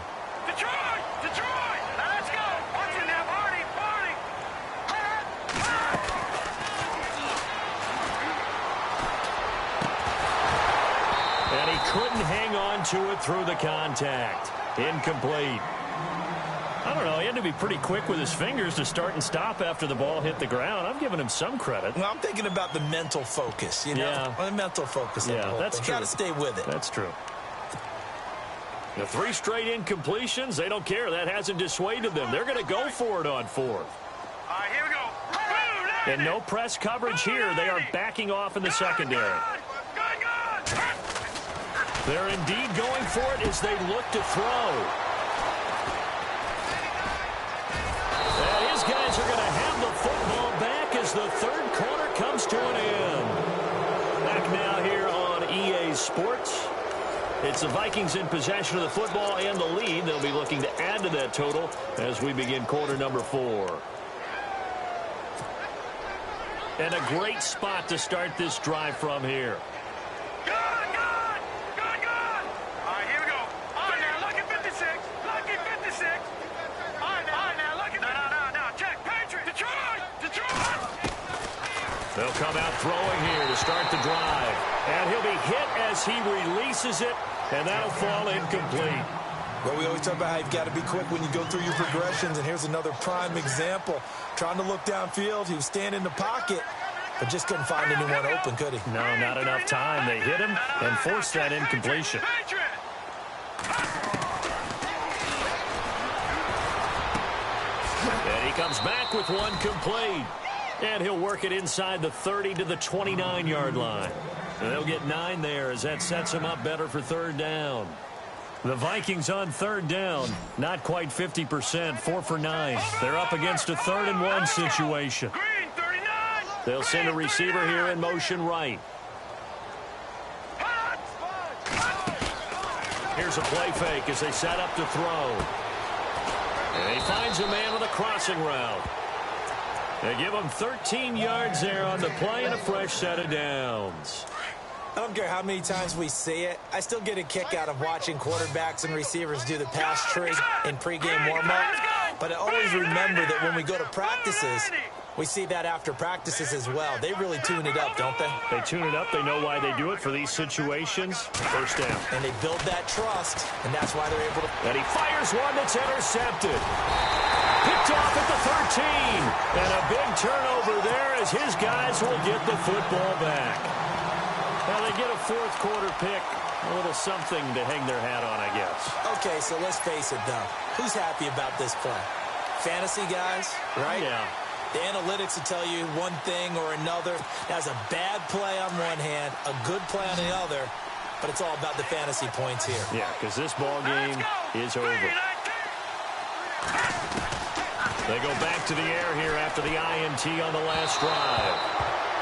Detroit! Detroit! Now let's go! Watch it now, Barney! Barney! And he couldn't hang on to it through the contact. Incomplete. I don't know. He had to be pretty quick with his fingers to start and stop after the ball hit the ground. I'm giving him some credit. Well, I'm thinking about the mental focus, you know? Yeah. The mental focus. Yeah, that's true. Got to stay with it. That's true. The 3 straight incompletions, they don't care. That hasn't dissuaded them. They're going to go for it on 4th. All right, here we go. Boom, And no press coverage here. They are backing off in the secondary. Good. They're indeed going for it as they look to throw. And his guys are going to have the football back as the 3rd quarter comes to an end. Back now here on EA Sports. It's the Vikings in possession of the football and the lead. They'll be looking to add to that total as we begin quarter number 4. And a great spot to start this drive from here. Good. All right, here we go. All right, now, lucky 56. Lucky 56. All right, now, lucky. No. Check. Patriot. Detroit. They'll come out throwing here to start the drive. And he'll be hit as he releases it, and that'll fall incomplete. Well, we always talk about how you've got to be quick when you go through your progressions, and here's another prime example. Trying to look downfield, he was standing in the pocket, but just couldn't find anyone open, could he? No, not enough time. They hit him and forced that incompletion. And he comes back with one complete. And he'll work it inside the 30 to the 29-yard line. And they'll get 9 there as that sets him up better for 3rd down. The Vikings on 3rd down, not quite 50%, 4 for 9. They're up against a 3rd and 1 situation. They'll send a receiver here in motion right. Here's a play fake as they set up to throw. And he finds a man with a crossing route. They give him 13 yards there on the play and a fresh set of downs. I don't care how many times we see it. I still get a kick out of watching quarterbacks and receivers do the pass tree in pregame warm-up. But I always remember that when we go to practices, we see that after practices as well. They really tune it up, don't they? They tune it up. They know why they do it for these situations. 1st down. And they build that trust, and that's why they're able to. And he fires one that's intercepted. Picked off at the 13. And a big turnover there as his guys will get the football back. Well, they get a 4th quarter pick. A little something to hang their hat on, I guess. Okay, so let's face it, though. Who's happy about this play? Fantasy guys, right? Yeah. The analytics will tell you one thing or another. That's a bad play on one hand, a good play on the other, but it's all about the fantasy points here. Yeah, because this ball game is over. They go back to the air here after the INT on the last drive.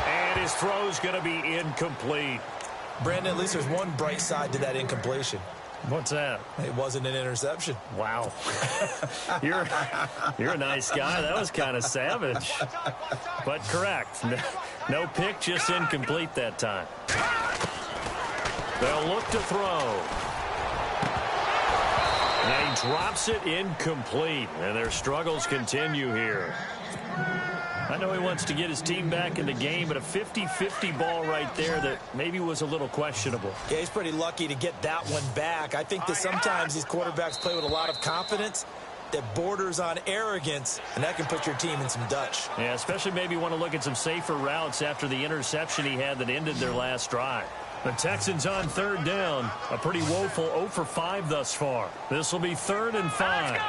And his throw's going to be incomplete. Brandon, at least there's one bright side to that incompletion. What's that? It wasn't an interception. Wow. You're a nice guy. That was kind of savage. But correct. No pick, just incomplete that time. They'll look to throw. And he drops it incomplete. And their struggles continue here. I know he wants to get his team back in the game, but a 50-50 ball right there that maybe was a little questionable. Yeah, he's pretty lucky to get that one back. I think that sometimes these quarterbacks play with a lot of confidence that borders on arrogance, and that can put your team in some Dutch. Yeah, especially maybe want to look at some safer routes after the interception he had that ended their last drive. The Texans on 3rd down, a pretty woeful 0 for 5 thus far. This will be 3rd and 5.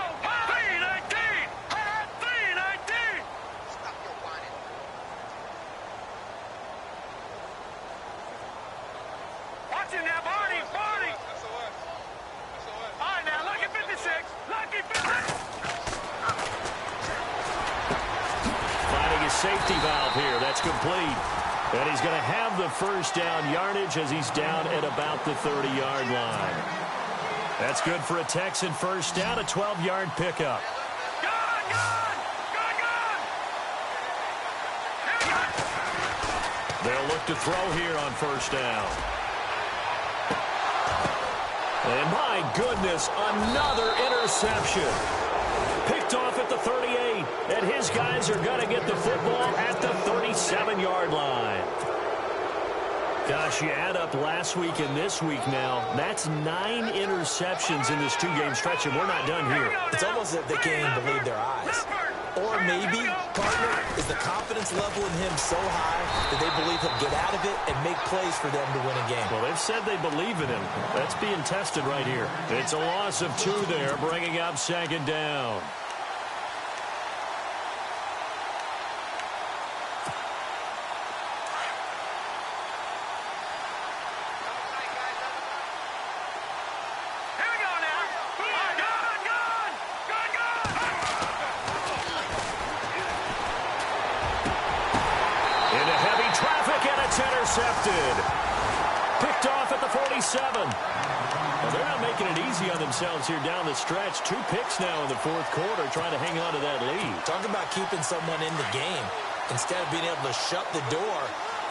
Safety valve here. That's complete. And he's going to have the 1st down yardage as he's down at about the 30-yard line. That's good for a Texan 1st down, a 12-yard pickup. They'll look to throw here on 1st down. And my goodness, another interception. Picked off at the 38, and his guys are going to get the football at the 37-yard line. Gosh, you add up last week and this week now. That's 9 interceptions in this 2-game stretch, and we're not done here. It's almost as if they can't even believe their eyes. Or maybe, partner, is the confidence level in him so high that they believe he'll get out of it and make plays for them to win a game. Well, they've said they believe in him. That's being tested right here. It's a loss of 2 there, bringing up 2nd down. Intercepted. Picked off at the 47. Well, they're not making it easy on themselves here down the stretch. 2 picks now in the 4th quarter, trying to hang on to that lead. Talk about keeping someone in the game. Instead of being able to shut the door,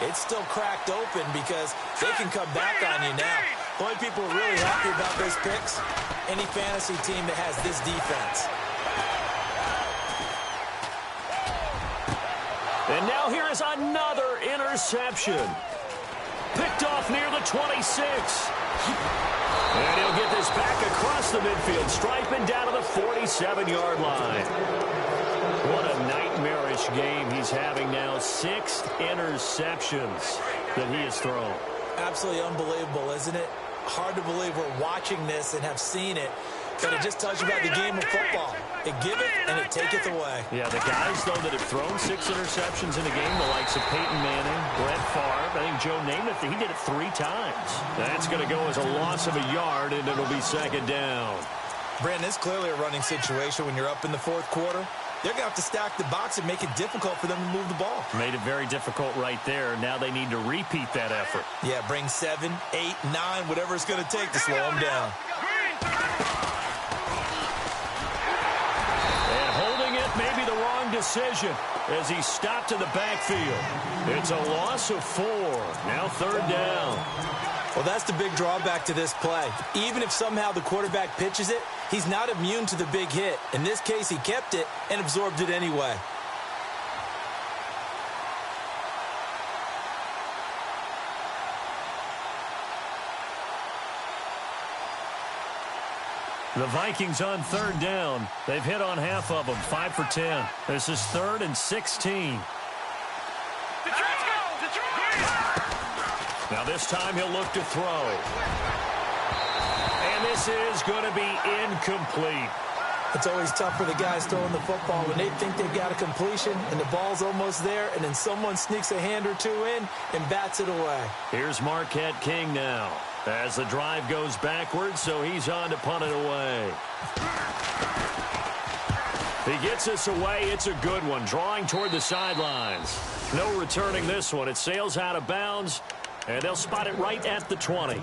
it's still cracked open because they can come back on you now. The only people who are really happy about those picks, any fantasy team that has this defense. And now here is another interception. Picked off near the 26. And he'll get this back across the midfield stripe and down to the 47-yard line. What a nightmarish game he's having now. 6 interceptions that he has thrown. Absolutely unbelievable, isn't it? Hard to believe we're watching this and have seen it. But it just tells you about the game of football. It giveth and it taketh away. Yeah, the guys, though, that have thrown 6 interceptions in a game, the likes of Peyton Manning, Brett Favre, I think Joe Namath, he did it 3 times. That's going to go as a loss of a yard, and it'll be 2nd down. Brandon, it's clearly a running situation when you're up in the 4th quarter. They're going to have to stack the box and make it difficult for them to move the ball. Made it very difficult right there. Now they need to repeat that effort. Yeah, bring 7, 8, 9, whatever it's going to take to slow them down. Maybe the wrong decision as he stopped in the backfield. It's a loss of 4. Now 3rd down. Well, that's the big drawback to this play. Even if somehow the quarterback pitches it, he's not immune to the big hit. In this case, he kept it and absorbed it anyway. The Vikings on 3rd down. They've hit on half of them, 5 for 10. This is 3rd and 16. Now this time he'll look to throw. And this is going to be incomplete. It's always tough for the guys throwing the football when they think they've got a completion and the ball's almost there, and then someone sneaks a hand or 2 in and bats it away. Here's Marquette King now as the drive goes backwards, so he's on to punt it away. He gets this away. It's a good one, drawing toward the sidelines. No returning this one. It sails out of bounds, and they'll spot it right at the 20.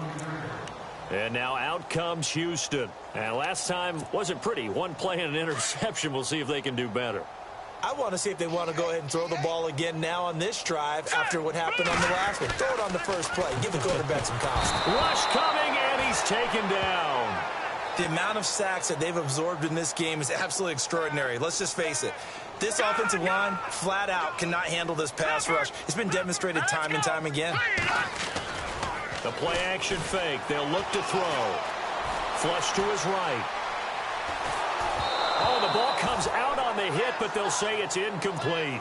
And now out comes Houston. And last time wasn't pretty. 1 play and an interception. We'll see if they can do better. I want to see if they want to go ahead and throw the ball again now on this drive after what happened on the last one. Throw it on the first play. Give the quarterback some confidence. Rush coming, and he's taken down. The amount of sacks that they've absorbed in this game is absolutely extraordinary. Let's just face it. This offensive line, flat out, cannot handle this pass rush. It's been demonstrated time and time again. The play-action fake. They'll look to throw. Flush to his right. Oh, the ball comes out on the hit, but they'll say it's incomplete.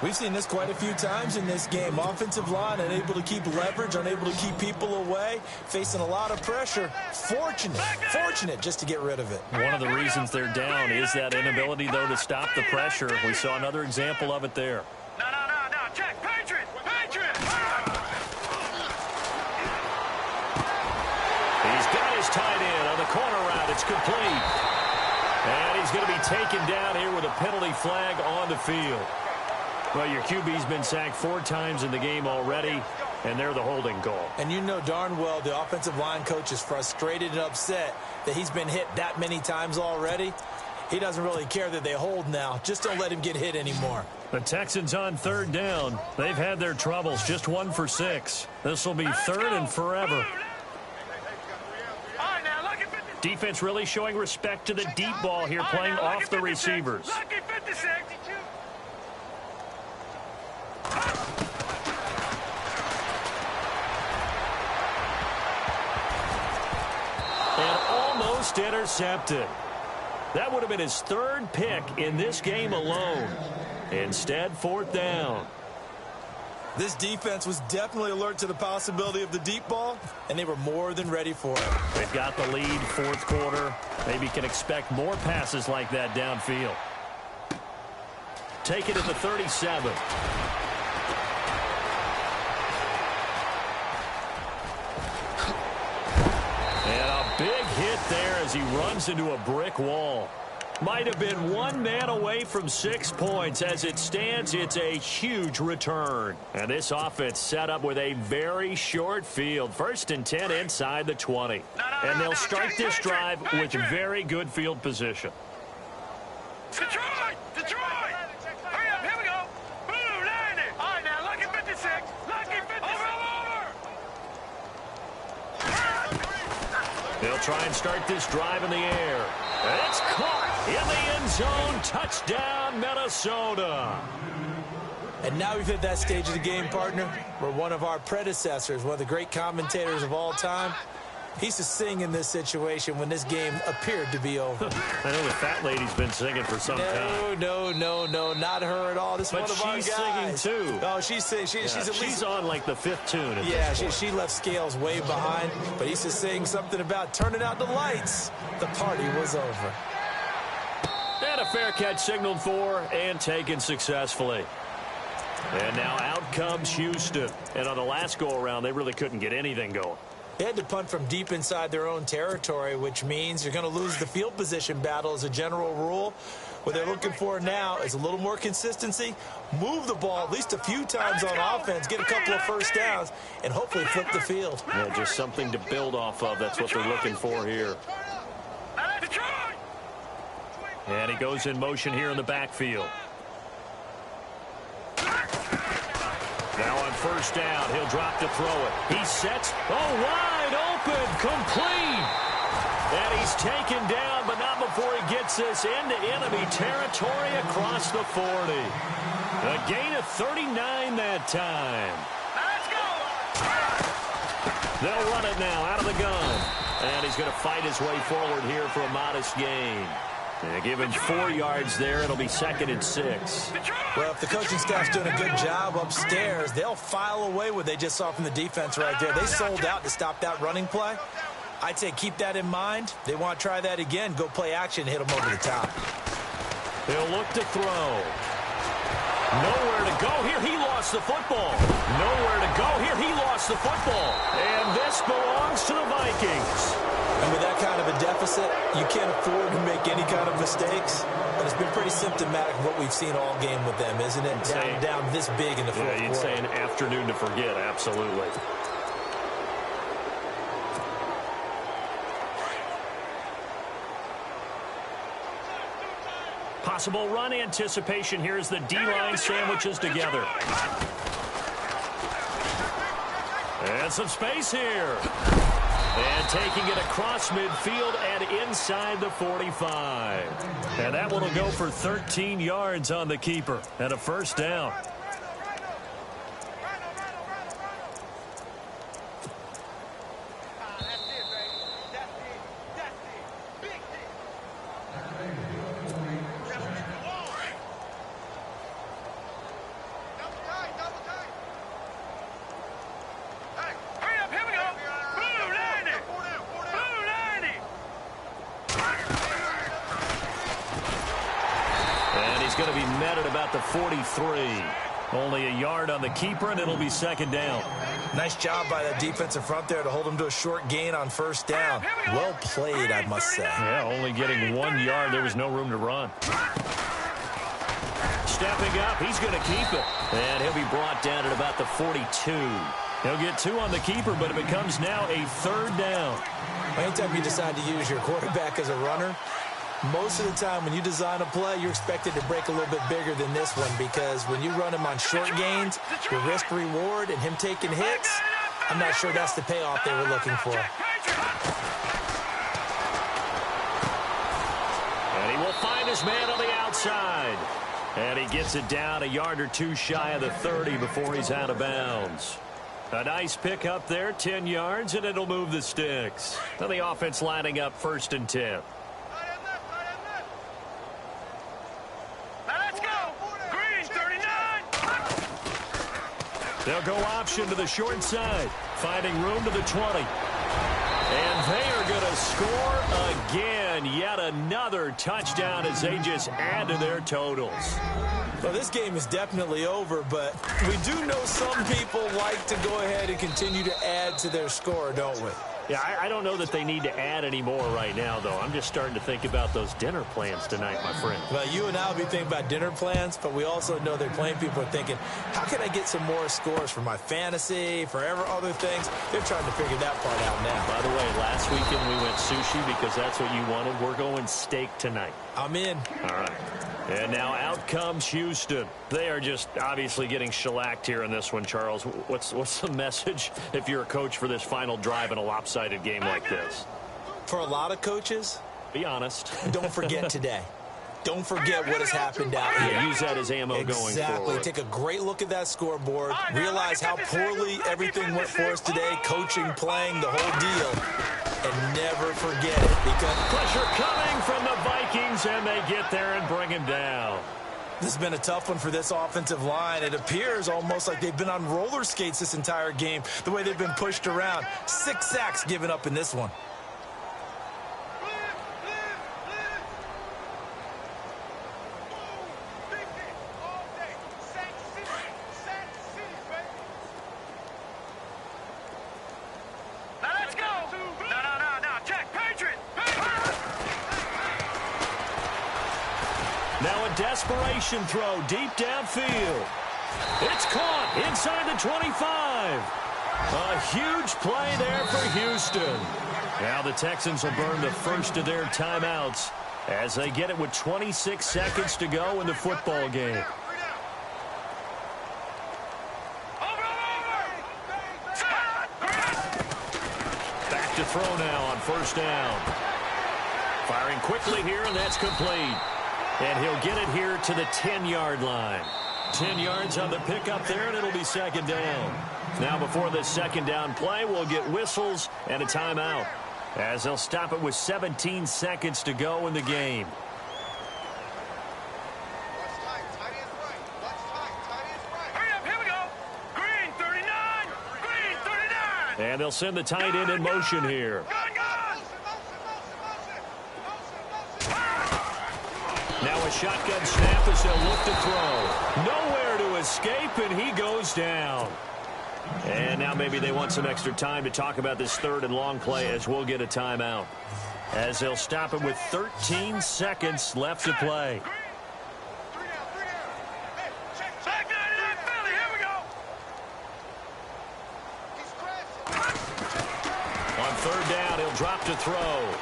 We've seen this quite a few times in this game. Offensive line unable to keep leverage, unable to keep people away, facing a lot of pressure. Fortunate just to get rid of it. One of the reasons they're down is that inability, though, to stop the pressure. We saw another example of it there. No. Check. Patriot. He's got his tight end on the corner route. It's complete. And he's going to be taken down here with a penalty flag on the field. Well, your QB's been sacked 4 times in the game already, and they're the holding call. And you know darn well the offensive line coach is frustrated and upset that he's been hit that many times already. He doesn't really care that they hold now. Just don't let him get hit anymore. The Texans on 3rd down. They've had their troubles, just 1 for 6. This will be 3rd and forever. Defense really showing respect to the deep ball here, playing off the receivers. almost intercepted. That would have been his third pick in this game alone. Instead, fourth down. This defense was definitely alert to the possibility of the deep ball, and they were more than ready for it. They've got the lead, fourth quarter. Maybe can expect more passes like that downfield. Take it at the 37. And a big hit there as he runs into a brick wall. Might have been one man away from 6 points. As it stands, it's a huge return. And this offense set up with a very short field. 1st and 10 inside the 20. And they'll start this drive with very good field position. Detroit! Detroit! Hurry up, here we go! Blue, 90! All right, now, lucky 56! Lucky 56! Over! They'll try and start this drive in the air. It's caught in the end zone. Touchdown, Minnesota. And now we've hit that stage of the game, partner, where one of our predecessors, one of the great commentators of all time, he used to sing in this situation when this game appeared to be over. I know the fat lady's been singing for some time. No, not her at all. This is one of our guys. But she's singing, too. Oh, she's singing. She's on, like, the 5th tune. Yeah, she left Scales way behind, but he used to sing something about turning out the lights. The party was over. And a fair catch signaled for and taken successfully. And now out comes Houston. And on the last go-around, they really couldn't get anything going. They had to punt from deep inside their own territory, which means you're going to lose the field position battle as a general rule. What they're looking for now is a little more consistency, move the ball at least a few times on offense, get a couple of first downs, and hopefully flip the field. Yeah, just something to build off of. That's what they're looking for here. And he goes in motion here in the backfield. Now on first down, he'll drop to throw it. He sets, wide open, complete. And he's taken down, but not before he gets this into enemy territory across the 40. A gain of 39 that time. They'll run it now out of the gun. And he's going to fight his way forward here for a modest gain. And give him 4 yards there. It'll be 2nd and 6. Well, if the coaching staff's doing a good job upstairs, they'll file away what they just saw from the defense right there. They sold out to stop that running play. I'd say keep that in mind. They want to try that again. Go play action, hit them over the top. They'll look to throw. Nowhere to go here. He lost the football. Nowhere to go here. He lost the football. And this belongs to the Vikings. And with that kind of a deficit, you can't afford to make any kind of mistakes. But it's been pretty symptomatic of what we've seen all game with them, isn't it? Down this big in the fourth quarter. Yeah, you'd say an afternoon to forget. Absolutely. Possible run anticipation here as the D-line sandwiches together. And some space here. And taking it across midfield and inside the 45. And that one will go for 13 yards on the keeper and a first down. Going to be met at about the 43. Only a yard on the keeper, and it'll be 2nd down. Nice job by that defensive front there to hold him to a short gain on first down. Well played, I must say. Yeah, only getting 1 yard. There was no room to run. Stepping up, he's going to keep it. And he'll be brought down at about the 42. He'll get 2 on the keeper, but it becomes now a 3rd down. Anytime you decide to use your quarterback as a runner, most of the time when you design a play, you're expected to break a little bit bigger than this one, because when you run him on short gains, your risk-reward and him taking hits, I'm not sure that's the payoff they were looking for. And he will find his man on the outside. And he gets it down a yard or 2 shy of the 30 before he's out of bounds. A nice pick up there, 10 yards, and it'll move the sticks. Now the offense lining up 1st and 10. Let's go. Green, 39. They'll go option to the short side, finding room to the 20. And they are going to score again. Yet another touchdown as they just add to their totals. Well, this game is definitely over, but we do know some people like to go ahead and continue to add to their score, don't we? Yeah, I don't know that they need to add any more right now, though. I'm just starting to think about those dinner plans tonight, my friend. Well, you and I will be thinking about dinner plans, but we also know they're playing people are thinking, how can I get some more scores for my fantasy, for other things? They're trying to figure that part out now. By the way, last weekend we went sushi because that's what you wanted. We're going steak tonight. I'm in. All right. And now out comes Houston. They are just obviously getting shellacked here in this one, Charles. What's the message if you're a coach for this final drive in a lopsided game like this? For a lot of coaches, be honest. Don't forget today. Don't forget what has happened out here. Yeah, use that as ammo going forward. Exactly. Take a great look at that scoreboard. Realize how poorly everything went for us today. Coaching, playing, the whole deal. And never forget it. Because pressure coming from the Vikings, and they get there and bring him down. This has been a tough one for this offensive line. It appears almost like they've been on roller skates this entire game, the way they've been pushed around. 6 sacks given up in this one. Desperation throw deep downfield. It's caught inside the 25. A huge play there for Houston. Now the Texans will burn the first of their timeouts as they get it with 26 seconds to go in the football game. Back to throw now on 1st down. Firing quickly here, and that's complete. And he'll get it here to the 10-yard line. 10 yards on the pickup there, and it'll be 2nd down. Now before the 2nd down play, we'll get whistles and a timeout as they'll stop it with 17 seconds to go in the game. Hurry up, here we go. Green, 39. Green, 39. And they'll send the tight end in motion here. Now a shotgun snap as they'll look to throw. Nowhere to escape, and he goes down. And now maybe they want some extra time to talk about this 3rd and long play as we'll get a timeout. As they'll stop it with 13 seconds left to play. On 3rd down, he'll drop to throw.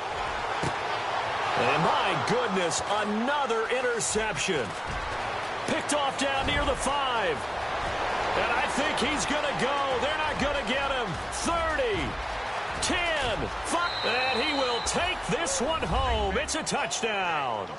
And my goodness, another interception. Picked off down near the 5. And I think he's going to go. They're not going to get him. 30, 10, 5. And he will take this one home. It's a touchdown.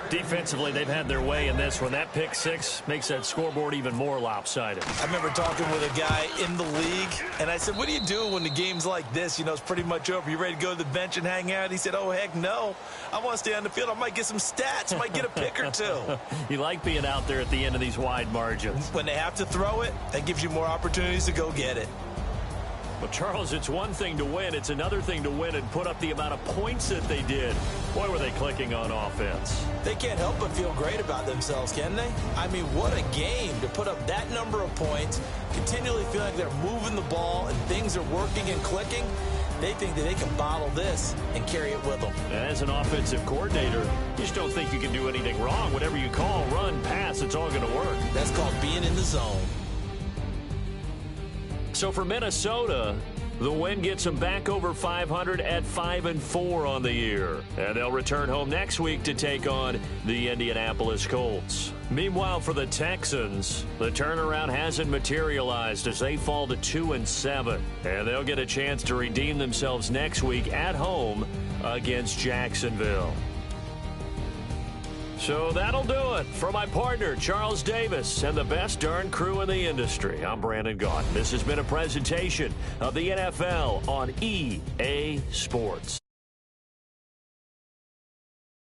Defensively, they've had their way in this one. That pick 6 makes that scoreboard even more lopsided. I remember talking with a guy in the league, and I said, what do you do when the game's like this? You know, it's pretty much over. You ready to go to the bench and hang out? He said, oh, heck no. I want to stay on the field. I might get some stats. I might get a pick or 2. You like being out there at the end of these wide margins. When they have to throw it, that gives you more opportunities to go get it. Well, Charles, it's one thing to win. It's another thing to win and put up the amount of points that they did. Boy, were they clicking on offense. They can't help but feel great about themselves, can they? I mean, what a game to put up that number of points, continually feel like they're moving the ball and things are working and clicking. They think that they can bottle this and carry it with them. As an offensive coordinator, you just don't think you can do anything wrong. Whatever you call, run, pass, it's all going to work. That's called being in the zone. So for Minnesota, the win gets them back over 500 at 5-4 on the year. And they'll return home next week to take on the Indianapolis Colts. Meanwhile, for the Texans, the turnaround hasn't materialized as they fall to 2-7. And they'll get a chance to redeem themselves next week at home against Jacksonville. So that'll do it. For my partner, Charles Davis, and the best darn crew in the industry, I'm Brandon Gaudin. This has been a presentation of the NFL on EA Sports.